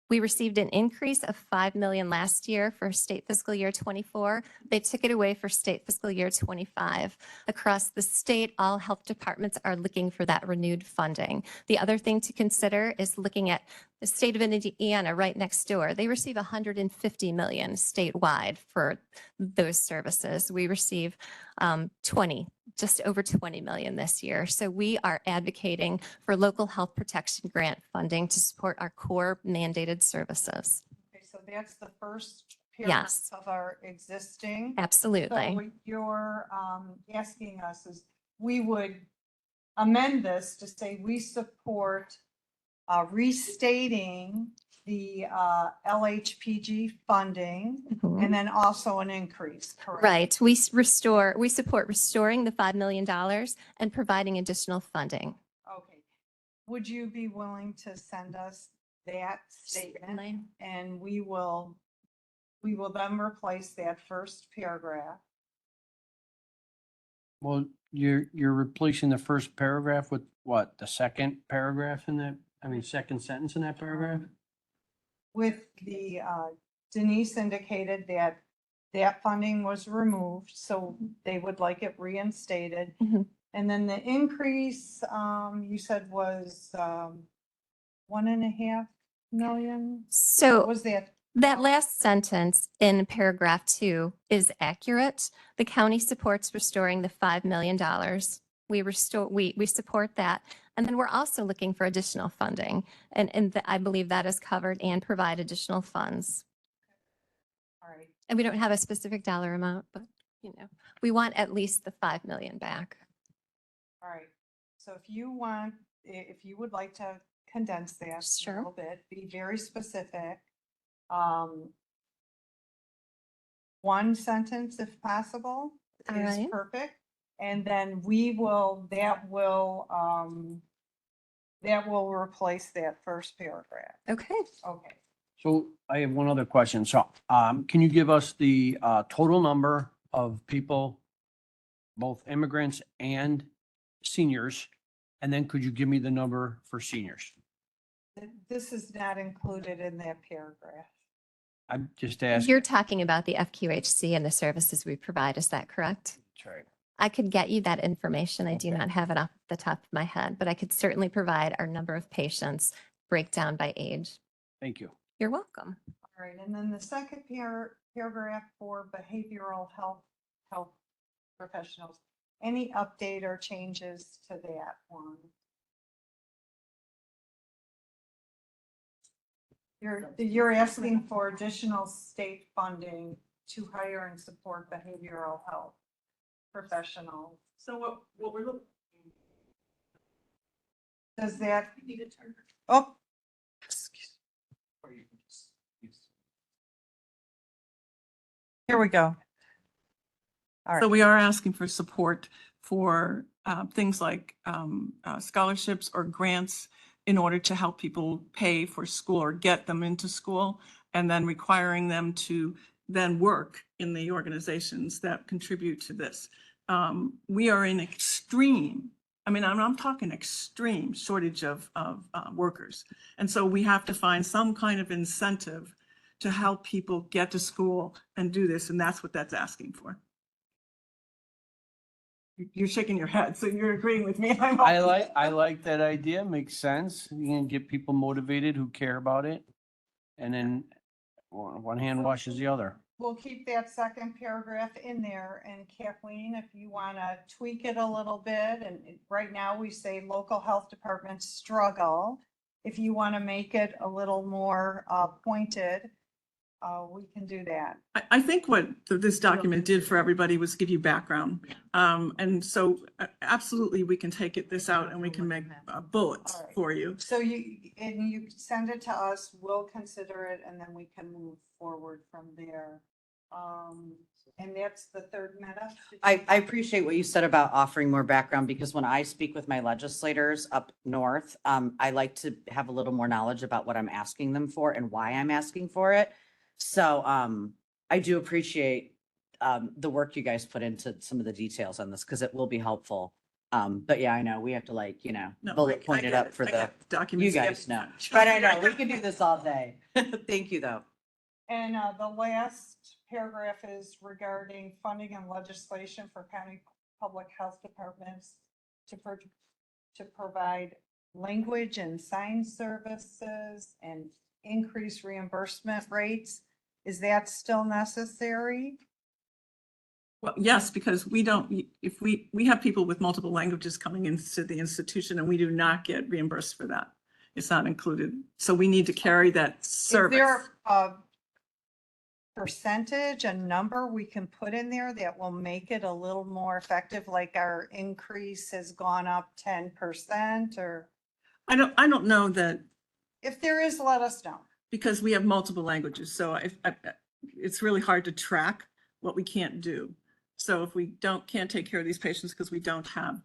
We received an increase of 5 million last year for state fiscal year 24. They took it away for state fiscal year 25. Across the state, all health departments are looking for that renewed funding. The other thing to consider is looking at the state of Indiana right next door. They receive 150 million statewide for those services. We receive 20, just over 20 million this year. So we are advocating for local health protection grant funding to support our core mandated services. Okay, so that's the first paragraph Yes. of our existing. Absolutely. So what you're asking us is, we would amend this to say we support restating the LHPG funding Mhm. and then also an increase, correct? Right. We support restoring the $5 million and providing additional funding. Okay. Would you be willing to send us that statement? Certainly. And we will then replace that first paragraph. Well, you're replacing the first paragraph with what? The second paragraph in that, second sentence in that paragraph? With the, Denise indicated that that funding was removed, so they would like it reinstated. Mhm. And then the increase, you said was, 1.5 million? So Was that? that last sentence in paragraph 2 is accurate. The county supports restoring the $5 million. We support that. And then we're also looking for additional funding. And I believe that is covered and provide additional funds. All right. And we don't have a specific dollar amount, but we want at least the 5 million back. All right. So if you would like to condense that a Sure. little bit, be very specific. One sentence if possible All is right. perfect. And then that will replace that first paragraph. Okay. Okay. So I have one other question. So, can you give us the total number of people, both immigrants and seniors? And then could you give me the number for seniors? This is not included in that paragraph. I'm just asking. You're talking about the FQHC and the services we provide. Is that correct? That's right. I could get you that information. I do Okay. not have it off the top of my head, but I could certainly provide our number of patients breakdown by age. Thank you. You're welcome. All right. And then the second paragraph for behavioral health professionals, any update or changes to that one? You're asking for additional state funding to hire and support behavioral health professionals. So what we're looking. Does that, Need to turn. oh, here we go. All So right. we are asking for support for things like scholarships or grants in order to help people pay for school or get them into school, and then requiring them to then work in the organizations that contribute to this. We are in extreme, I'm talking extreme shortage of workers. And so we have to find some kind of incentive to help people get to school and do this, and that's what that's asking for. You're shaking your head, so you're agreeing with me. I like that idea. Makes sense. You can get people motivated who care about it. And then one hand washes the other. We'll keep that second paragraph in there, and Kathleen, if you want to tweak it a little bit, and right now we say local health departments struggle. If you want to make it a little more pointed, we can do that. I think what this document did for everybody was give you background. And so absolutely, we can take this out and we can make bullets All right. for you. So you send it to us, we'll consider it, and then we can move forward from there. And that's the third meta. I appreciate what you said about offering more background, because when I speak with my legislators up north, I like to have a little more knowledge about what I'm asking them for and why I'm asking for it. So I do appreciate the work you guys put into some of the details on this, because it will be helpful But yeah, I know, we have to like, No, bullet I point it get up for I the, got you documents. guys know. But I know, we can do this all day. Thank you, though. And the last paragraph is regarding funding and legislation for county public health departments to provide language and sign services and increase reimbursement rates. Is that still necessary? Well, yes, because we don't, if we have people with multiple languages coming into the institution and we do not get reimbursed for that. It's not included. So we need to carry that service. Is there a percentage, a number we can put in there that will make it a little more effective? Like our increase has gone up 10% or I don't know that, if there is, let us know. because we have multiple languages. So it's really hard to track what we can't do. So if we can't take care of these patients because we don't have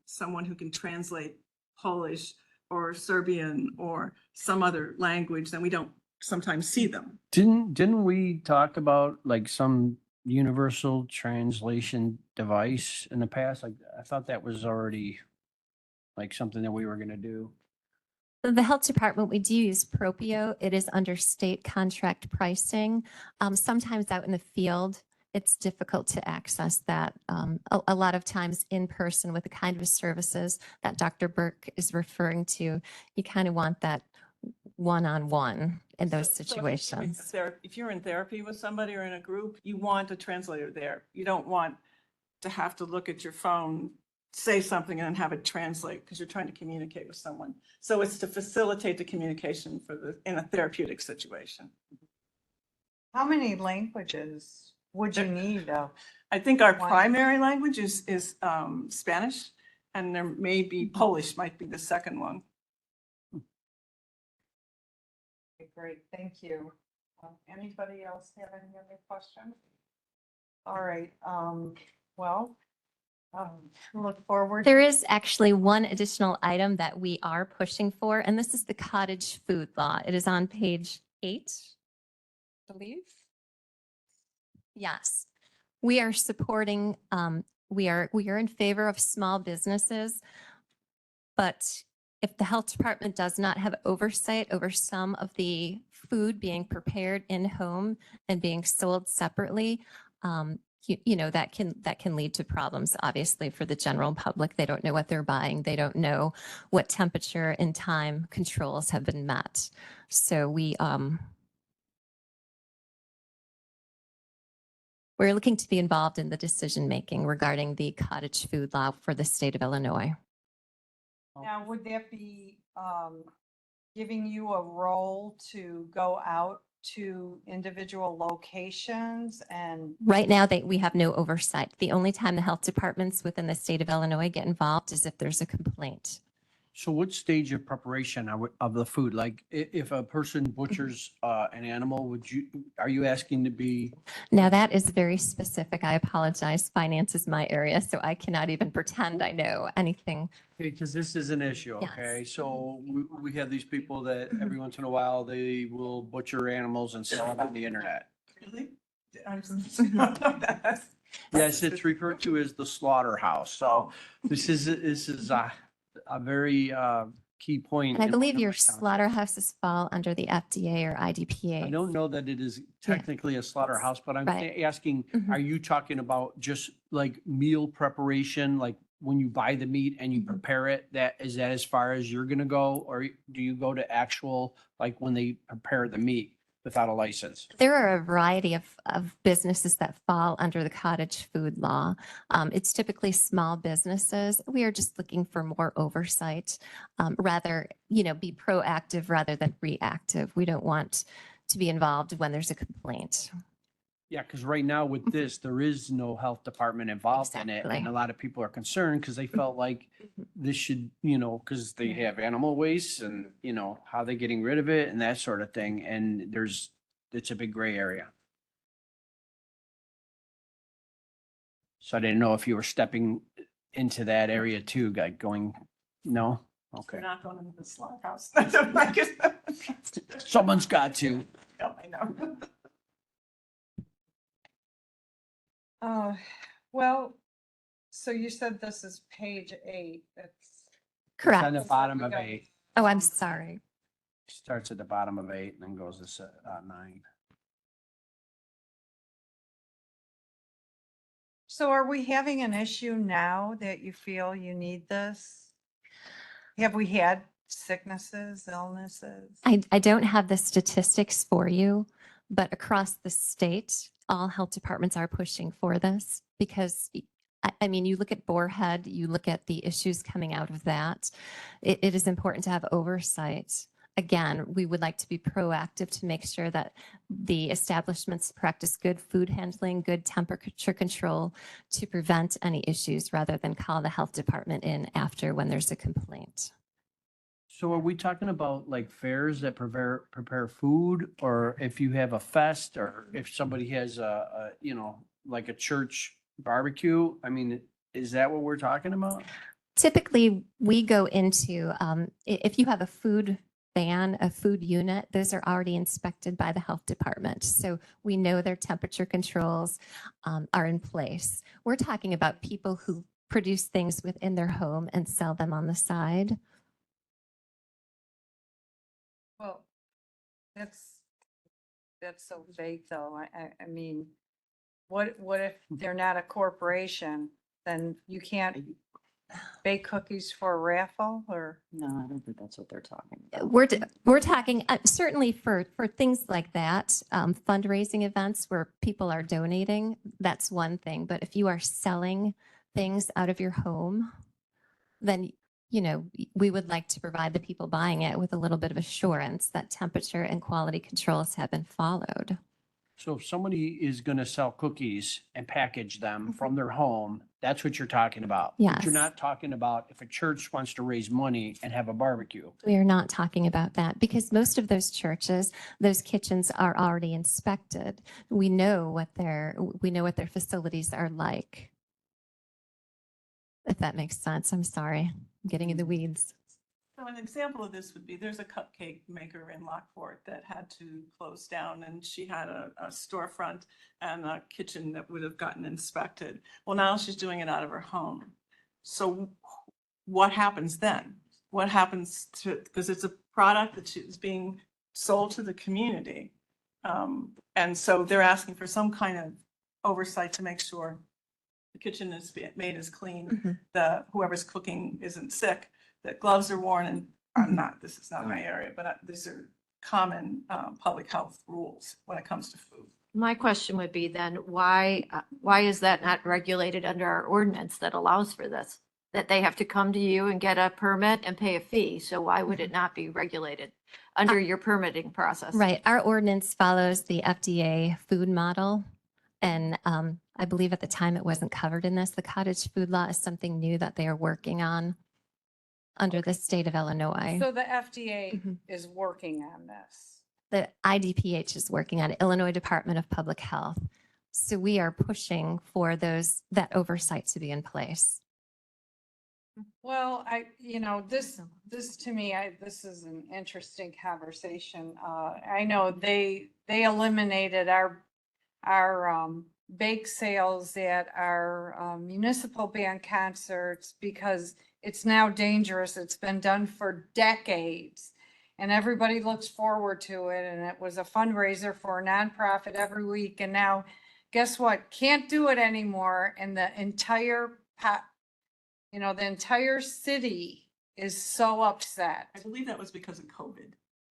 someone who can translate Polish or Serbian or some other language, then we don't sometimes see them. Didn't we talk about like some universal translation device in the past? Like, I thought that was already like something that we were gonna do. The health department, we do use Propio. It is under state contract pricing. Sometimes out in the field, it's difficult to access that. A lot of times in person with the kind of services that Dr. Burke is referring to, you kind of want that one-on-one in those So situations. if you're in therapy with somebody or in a group, you want a translator there. You don't want to have to look at your phone, say something and then have it translate because you're trying to communicate with someone. So it's to facilitate the communication in a therapeutic situation. How many languages would you need though? I think our One. primary language is Spanish, and there may be Polish might be the second one. Okay, great, thank you. Anybody else have any other questions? All right, look forward. There is actually one additional item that we are pushing for, and this is the cottage food law. It is on page 8, I believe. Yes, we are supporting, we are in favor of small businesses, but if the health department does not have oversight over some of the food being prepared in home and being sold separately, that can lead to problems, obviously, for the general public. They don't know what they're buying. They don't know what temperature and time controls have been met. So we're looking to be involved in the decision-making regarding the cottage food law for the state of Illinois. Now, would that be giving you a role to go out to individual locations and? Right now, we have no oversight. The only time the health departments within the state of Illinois get involved is if there's a complaint. So what stage of preparation of the food? Like if a person butchers an animal, are you asking to be? Now, that is very specific. I apologize. Finance is my area, so I cannot even pretend I know anything. Because this is an issue, Yes. okay? So we have these people that every once in a while, they will butcher animals and sell them on the internet. Really? Yes, it's referred to as the slaughterhouse. So this is a very key point. And I in believe one of your my towns. slaughterhouses fall under the FDA or IDPA. I don't know that it is technically a slaughterhouse, but I'm Right. asking, Mhm. are you talking about just like meal preparation, like when you buy the meat and you Mhm. prepare it, is that as far as you're gonna go? Or do you go to actual, like when they prepare the meat without a license? There are a variety of businesses that fall under the cottage food law. It's typically small businesses. We are just looking for more oversight, rather, be proactive rather than reactive. We don't want to be involved when there's a complaint. Yeah, because right now with this, there is no health department involved in it. And Exactly. a lot of people are concerned because they felt like this should, because they have animal waste and, how they getting rid of it and that sort of thing. And it's a big gray area. So I didn't know if you were stepping into that area too, like going, no? We're Okay. not going into the slaughterhouse. Someone's got to. Yeah, I know. So you said this is page 8. That's. It's Correct. on the bottom of 8. Oh, I'm sorry. Starts at the bottom of 8 and then goes to 9. So are we having an issue now that you feel you need this? Have we had sicknesses, illnesses? I don't have the statistics for you, but across the state, all health departments are pushing for this because I mean, you look at Boarhead, you look at the issues coming out of that. It is important to have oversight. Again, we would like to be proactive to make sure that the establishments practice good food handling, good temperature control to prevent any issues rather than call the health department in after when there's a complaint. So are we talking about like fairs that prepare food, or if you have a fest, or if somebody has like a church barbecue? I mean, is that what we're talking about? Typically, we go into, if you have a food van, a food unit, those are already inspected by the health department. So we know their temperature controls are in place. We're talking about people who produce things within their home and sell them on the side. Well, that's so vague though. I mean, what if they're not a corporation? Then you can't bake cookies for a raffle or? No, I don't think that's what they're talking about. We're talking certainly for things like that, fundraising events where people are donating, that's one thing. But if you are selling things out of your home, then, you know, we would like to provide the people buying it with a little bit of assurance that temperature and quality controls have been followed. So if somebody is going to sell cookies and package them from their home, that's what you're talking about. But Yes. you're not talking about if a church wants to raise money and have a barbecue. We are not talking about that because most of those churches, those kitchens are already inspected. We know what their facilities are like. If that makes sense. I'm sorry. I'm getting in the weeds. So an example of this would be, there's a cupcake maker in Lockport that had to close down, and she had a storefront and a kitchen that would have gotten inspected. Well, now she's doing it out of her home. So what happens then? What happens to, because it's a product that is being sold to the community. And so they're asking for some kind of oversight to make sure the kitchen is made as clean, whoever's cooking isn't sick, that gloves are worn, and I'm not, this is not my area, but these are common public health rules when it comes to food. My question would be then, why is that not regulated under our ordinance that allows for this? That they have to come to you and get a permit and pay a fee. So why would it not be regulated under your permitting process? Right. Our ordinance follows the FDA food model. And I believe at the time it wasn't covered in this. The cottage food law is something new that they are working on under the state of Illinois. So the FDA is working on this. The IDPH is working on it, Illinois Department of Public Health. So we are pushing for that oversight to be in place. Well, this to me, this is an interesting conversation. I know they eliminated our bake sales at our municipal band concerts because it's now dangerous. It's been done for decades and everybody looks forward to it. And it was a fundraiser for a nonprofit every week. And now guess what? Can't do it anymore. And the entire the entire city is so upset. I believe that was because of COVID,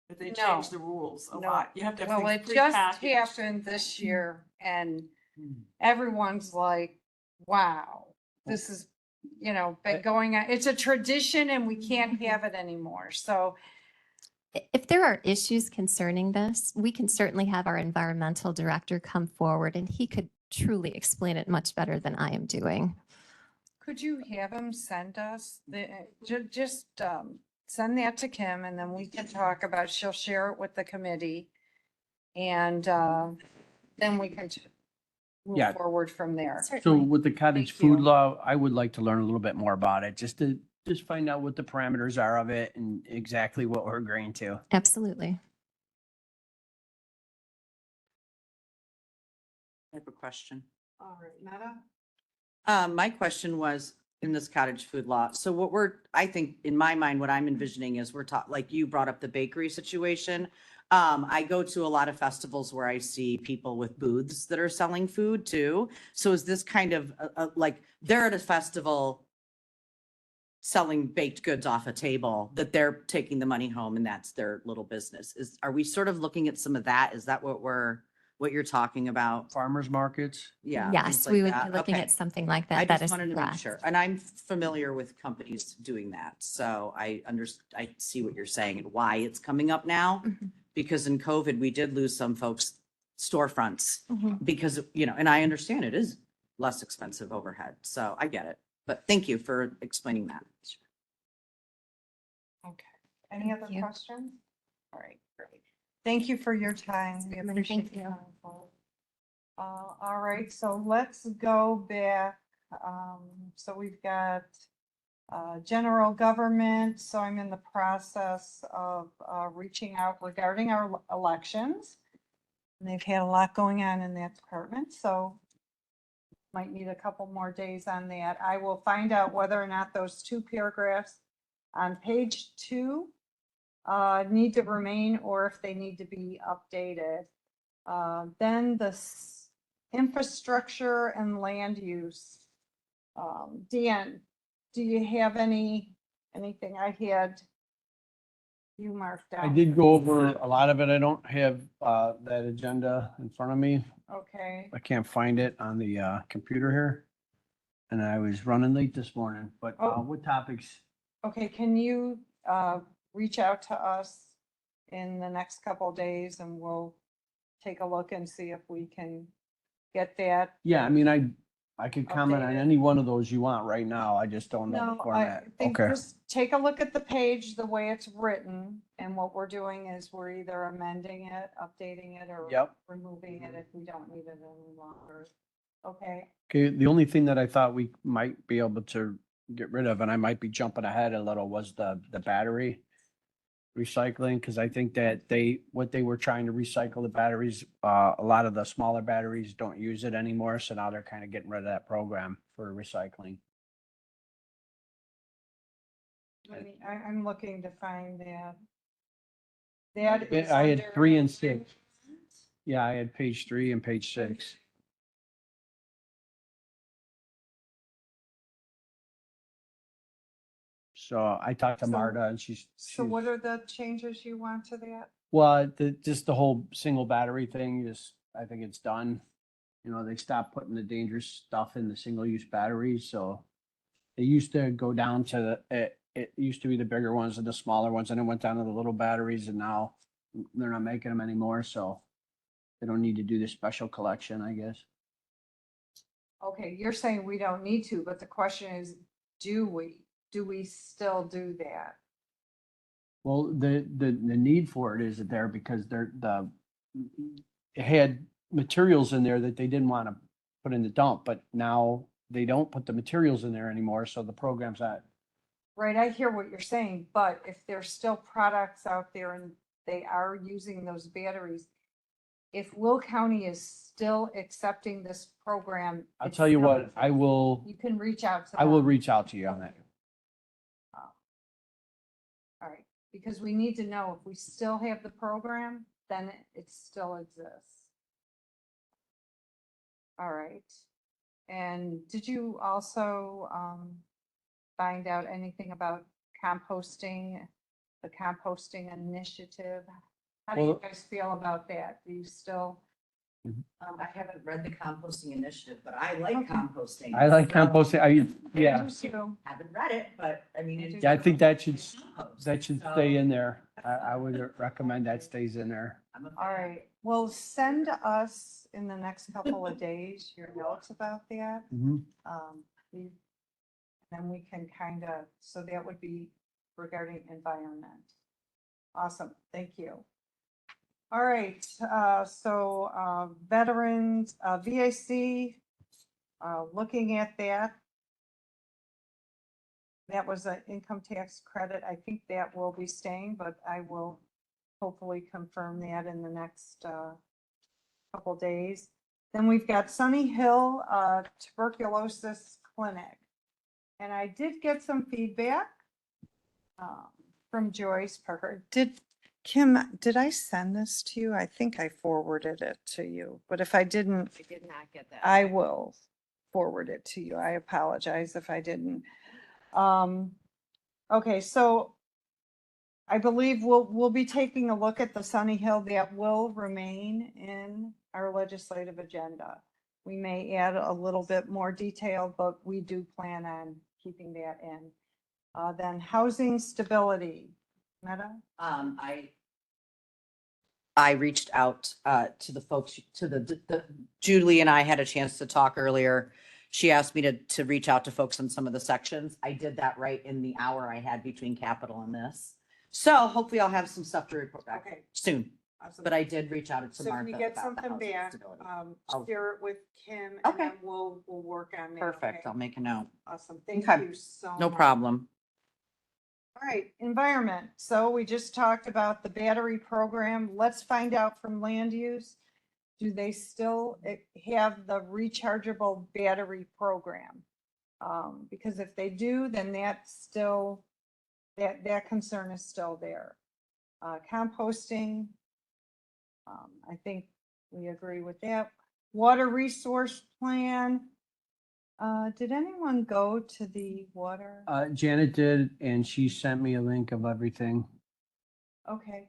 that they No. changed the rules a lot. You have to have Well, things it just prepackaged. happened this year and everyone's like, wow, this is, been going on. It's a tradition and we can't have it anymore. So If there are issues concerning this, we can certainly have our environmental director come forward and he could truly explain it much better than I am doing. could you have him send us send that to Kim and then we can talk about, she'll share it with the committee. And then we can move Yeah. forward from there. So Certainly. with the cottage Thank you. food law, I would like to learn a little bit more about it, just to find out what the parameters are of it and exactly what we're agreeing to. Absolutely. I have a question. All right, Meta? My question was in this cottage food law. So what I think in my mind, what I'm envisioning is like you brought up the bakery situation. I go to a lot of festivals where I see people with booths that are selling food too. So is this kind of like they're at a festival selling baked goods off a table that they're taking the money home and that's their little business? Are we sort of looking at some of that? Is that what you're talking about? Farmers markets. Yeah. Yes, things we like would that. be looking Okay. at something like I that. That just is wanted to make correct. sure, and I'm familiar with companies doing that, so I see what you're saying and why it's coming up now. Mhm. Because in COVID, we did lose some folks' storefronts Mhm. because, and I understand it is less expensive overhead, so I get it. But thank you for explaining that. Okay. Any Thank other you. questions? All right, great. Thank you for your time. We Certainly, appreciate thank your you. time. Paul. All right, so let's go back. So we've got general government. So I'm in the process of reaching out regarding our elections. And they've had a lot going on in that department, so might need a couple more days on that. I will find out whether or not those two paragraphs on page 2 need to remain or if they need to be updated. Then the infrastructure and land use. Dan, do you have anything? I had you marked out. I did go over a lot of it. I don't have that agenda in front of me. Okay, I can't find it on the computer here. And I was running late this morning, but Oh. what topics? okay, can you reach out to us in the next couple of days and we'll take a look and see if we can get that? Yeah, I mean, I could comment on Updated. any one of those you want right now. I just don't know the No, I format. think Okay. just take a look at the page, the way it's written, and what we're doing is we're either amending it, updating it, or Yep. removing it if we don't need it any longer. Okay, Okay, the only thing that I thought we might be able to get rid of, and I might be jumping ahead a little, was the battery recycling, because I think that what they were trying to recycle the batteries, a lot of the smaller batteries don't use it anymore, so now they're kind of getting rid of that program for recycling. I'm looking to find that. That is I had under 3 and 6. Yeah, I had page 3 and page 6. So I talked to So- Marta and So what are the changes you want to that? well, just the whole single battery thing is, I think it's done. You know, they stopped putting the dangerous stuff in the single-use batteries, so they used to go down to it used to be the bigger ones and the smaller ones, and it went down to the little batteries, and now they're not making them anymore, so they don't need to do the special collection, I guess. Okay, you're saying we don't need to, but the question is, do we? Do we still do that? Well, the need for it is there because it had materials in there that they didn't want to put in the dump, but now they don't put the materials in there anymore, so the program's not. Right, I hear what you're saying, but if there's still products out there and they are using those batteries, if Will County is still accepting this program. I'll it's tell you still- what, You can reach out to I will them. reach out to you on that. All right, because we need to know if we still have the program, then it still exists. All right. And did you also find out anything about composting, the composting initiative? How do you Well- guys feel about that? Do you still? I haven't read the composting initiative, but I like Okay. composting. I like so- composting, yeah, do too. Haven't read it, but I mean. it's- yeah, I think that should Compost, stay so in there. I would recommend that stays in there. I'm a All fan. right, well, send us in the next couple of days your notes about that. Mhm. Then we can kind of, so that would be regarding environment. Awesome, thank you. All right, so veterans, VAC, looking at that. That was an income tax credit. I think that will be staying, but I will hopefully confirm that in the next couple days. Then we've got Sunny Hill Tuberculosis Clinic. And I did get some feedback from Joyce Parker. Kim, did I send this to you? I think I forwarded it to you, but if I didn't, I did not get that. I will forward it to you. I apologize if I didn't. Okay, so I believe we'll be taking a look at the Sunny Hill. That will remain in our legislative agenda. We may add a little bit more detail, but we do plan on keeping that in. Then housing stability. Meta? I reached out to the folks, to the Julie and I had a chance to talk earlier. She asked me to reach out to folks on some of the sections. I did that right in the hour I had between capital and this. So hopefully I'll have some stuff to report back Okay. soon. Awesome. But I did reach out to So if Martha we get about the something housing back, stability. share it with Kim and Okay. then we'll work on that. Perfect. okay? I'll make a note. Awesome. Thank Okay. you so much. No problem. All right, environment. So we just talked about the battery program. Let's find out from land use. Do they still have the rechargeable battery program? Because if they do, then that's still, that concern is still there. Composting, I think we agree with that. Water resource plan. Did anyone go to the water? Janet did, and she sent me a link of everything. Okay.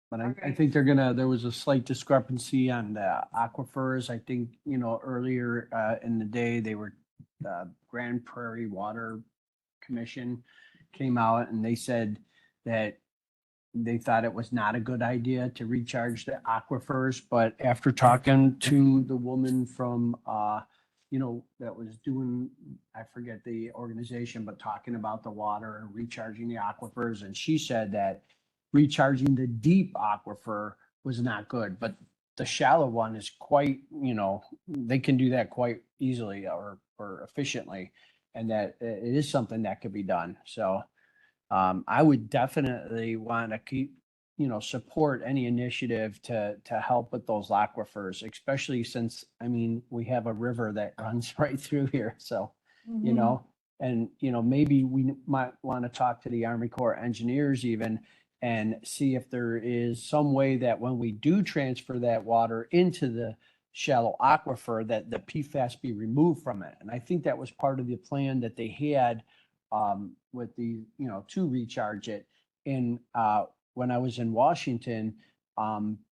But I Alright. think there was a slight discrepancy on the aquifers. I think, earlier in the day, they were, Grand Prairie Water Commission came out and they said that they thought it was not a good idea to recharge the aquifers, but after talking to the woman from, that was doing, I forget the organization, but talking about the water and recharging the aquifers, and she said that recharging the deep aquifer was not good, but the shallow one is quite, they can do that quite easily or efficiently, and that it is something that could be done. So I would definitely want to keep, support any initiative to help with those aquifers, especially since, we have a river that runs right through here. So, and, maybe we might want to talk to the Army Corps of Engineers even and see if there is some way that when we do transfer that water into the shallow aquifer, that the PFAS be removed from it. And I think that was part of the plan that they had with the, to recharge it. And when I was in Washington,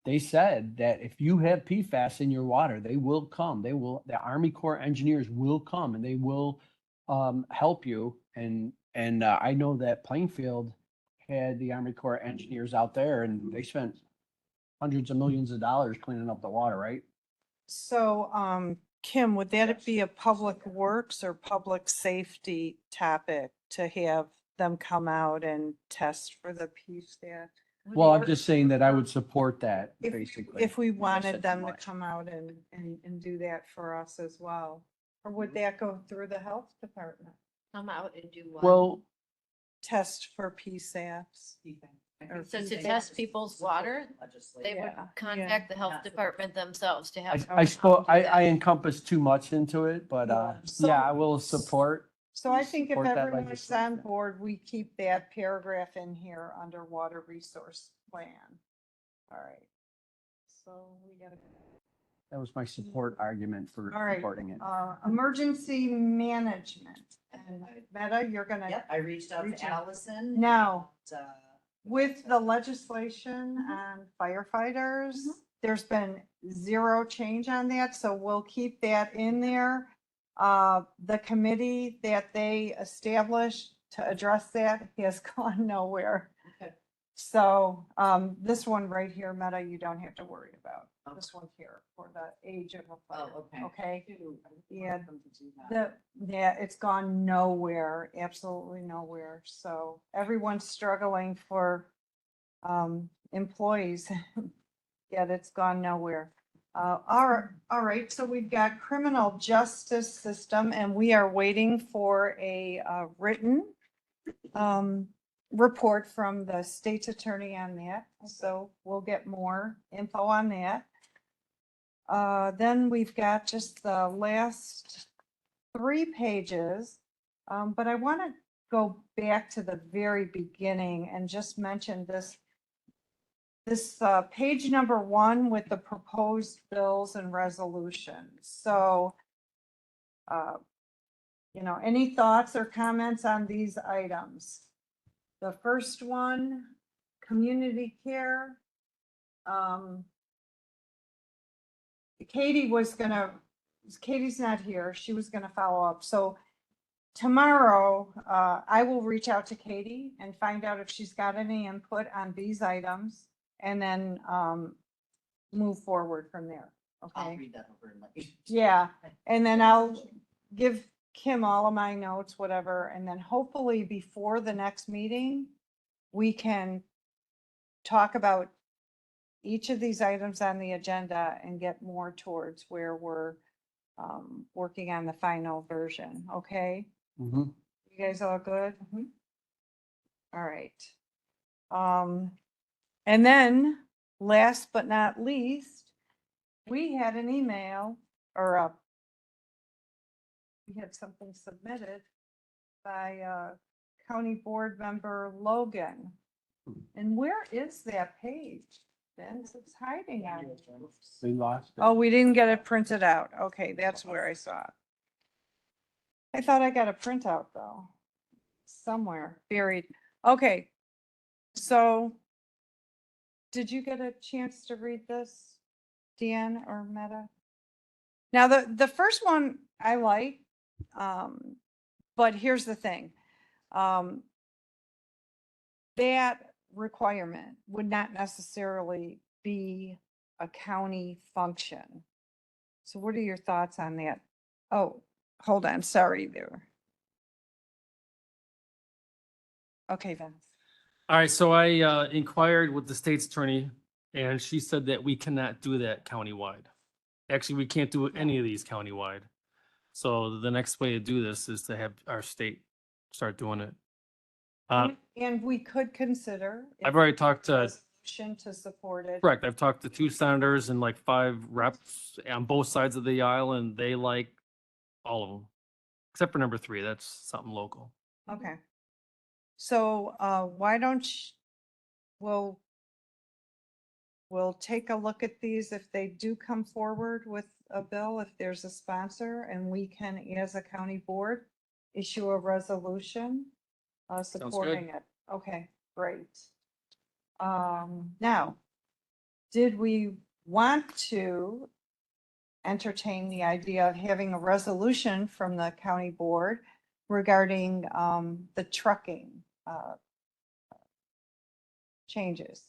they said that if you have PFAS in your water, they will come. The Army Corps Engineers will come and they will help you. And I know that Plainfield had the Army Corps Engineers out there and they spent hundreds of millions of dollars cleaning up the water, right? So, Kim, would that be a public works or public safety topic to have them come out and test for the PFAS? Well, I'm just saying that I would support that, basically. If we wanted said too them to much. come out and do that for us as well, or would that go through the health department? Come out and do what? Well, Test for PSAPs? or So to PFAS. test people's water, they would Yeah, contact the health department themselves to have. I suppose, someone do I that. encompass too much into it, but So- yeah, I will support. So I think if support that everyone's on legislation. board, we keep that paragraph in here under water resource plan. All right. So we gotta. That was my support argument for All right, supporting it. emergency management. And Meta, you're gonna. Yep, I reached out Reach to out. Allison. Now, and, with the legislation on firefighters, there's been zero change on that, so we'll keep that in there. The committee that they established to address that has gone nowhere. Okay. So, this one right here, Meta, you don't have to worry about. This one here for the age of a fire. Oh, okay. Okay? Yeah, them to do that. it's gone nowhere, absolutely nowhere. So everyone's struggling for employees. Yet it's gone nowhere. All right, so we've got criminal justice system and we are waiting for a written report from the state's attorney on that. So we'll get more info on that. Then we've got just the last 3 pages. But I want to go back to the very beginning and just mention this page number 1 with the proposed bills and resolutions. So, any thoughts or comments on these items? The first one, community care. Katie's not here. She was gonna follow up. So tomorrow, I will reach out to Katie and find out if she's got any input on these items and then, move forward from there. I'll Okay? read that over and let you. Yeah, and then I'll give Kim all of my notes, whatever, and then hopefully before the next meeting, we can talk about each of these items on the agenda and get more towards where we're working on the final version, okay? Mhm. You guys all good? All right. And then, last but not least, we had an email or we had something submitted by County Board Member Logan. And where is that page? Vince, it's hiding on it. We lost it. Oh, we didn't get it printed out. Okay, that's where I saw it. I thought I got a printout though. Somewhere buried. Okay. So did you get a chance to read this, Deanne or Meta? Now, the first one I like, but here's the thing. That requirement would not necessarily be a county function. So what are your thoughts on that? Oh, hold on, sorry there. Okay, Vince. All right, so I inquired with the state's attorney and she said that we cannot do that countywide. Actually, we can't do any of these countywide. So the next way to do this is to have our state start doing it. And we could consider. if I've already talked to, resolution to support it. correct, I've talked to 2 senators and like 5 reps on both sides of the aisle and they like all of them. Except for number 3, that's something local. Okay. So, why don't we'll take a look at these if they do come forward with a bill, if there's a sponsor, and we can, as a county board, issue a resolution supporting it. Okay, great. Now, did we want to entertain the idea of having a resolution from the county board regarding the trucking changes?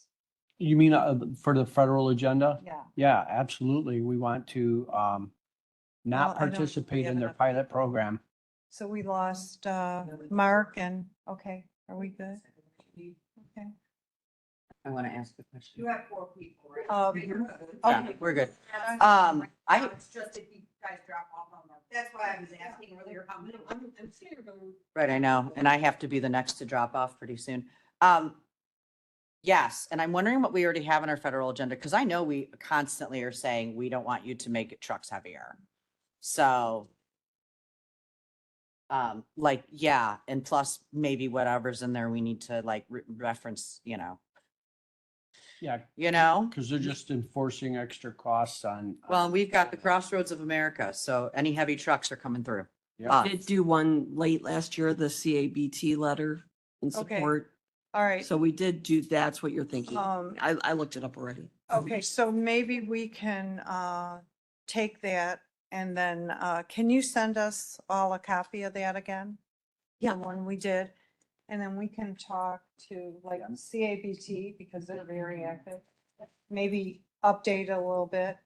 You mean for the federal agenda? Yeah. Yeah, absolutely. We want to Well, not I don't participate have in their enough pilot program. So we lost Mark and, okay, are we good? Okay. I want to ask a question. have 4 people, right? Yeah, Okay. we're good. It's just if you guys drop off on them. That's why I was asking earlier how many. I'm scared of. Right, I know, and I have to be the next to drop off pretty soon. Yes, and I'm wondering what we already have on our federal agenda, because I know we constantly are saying we don't want you to make trucks heavier. So, yeah, and plus maybe whatever's in there, we need to like reference, Yeah, because they're just enforcing extra costs on. Well, we've got the Crossroads of America, so any heavy trucks are coming through. Yeah. Did do one late last year, the CABT letter in Okay. support. All right. So we did do, that's what you're thinking. Um, I looked it up already. Okay, so maybe we can take that and then can you send us all a copy of that again? Yeah. The one we did, and then we can talk to like CABT because they're very active. Maybe update a little bit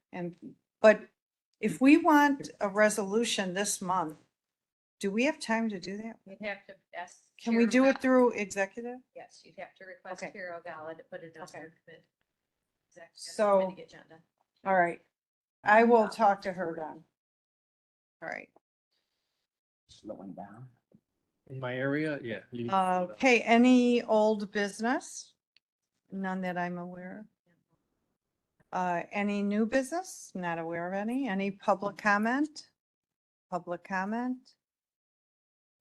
but if we want a resolution this month, do we have time to do that? You'd have to ask. Can we Chair do it O'Gallagher. through executive? Yes, you'd have to request Okay. Chair O'Gallagher to put it on Okay. your executive So- committee agenda. All right, I will talk to her then. All right. Slowing down. In my area, yeah. you- Okay, any old business? None that I'm aware of. Any new business? Not aware of any. Any public comment? Public comment?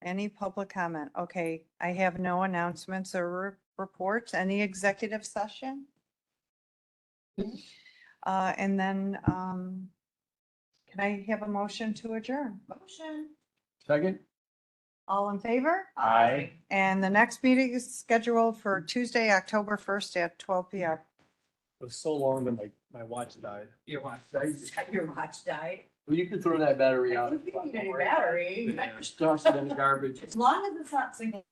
Any public comment? Okay, I have no announcements or reports. Any executive session? And then, can I have a motion to adjourn? Motion. Second? All in favor? Aye. And the next meeting is scheduled for Tuesday, October 1st at 12 p.m. It was so long that my watch died. Your watch died. Well, you can throw that battery out. You can get a battery. Just toss it in the garbage. As long as it's not single.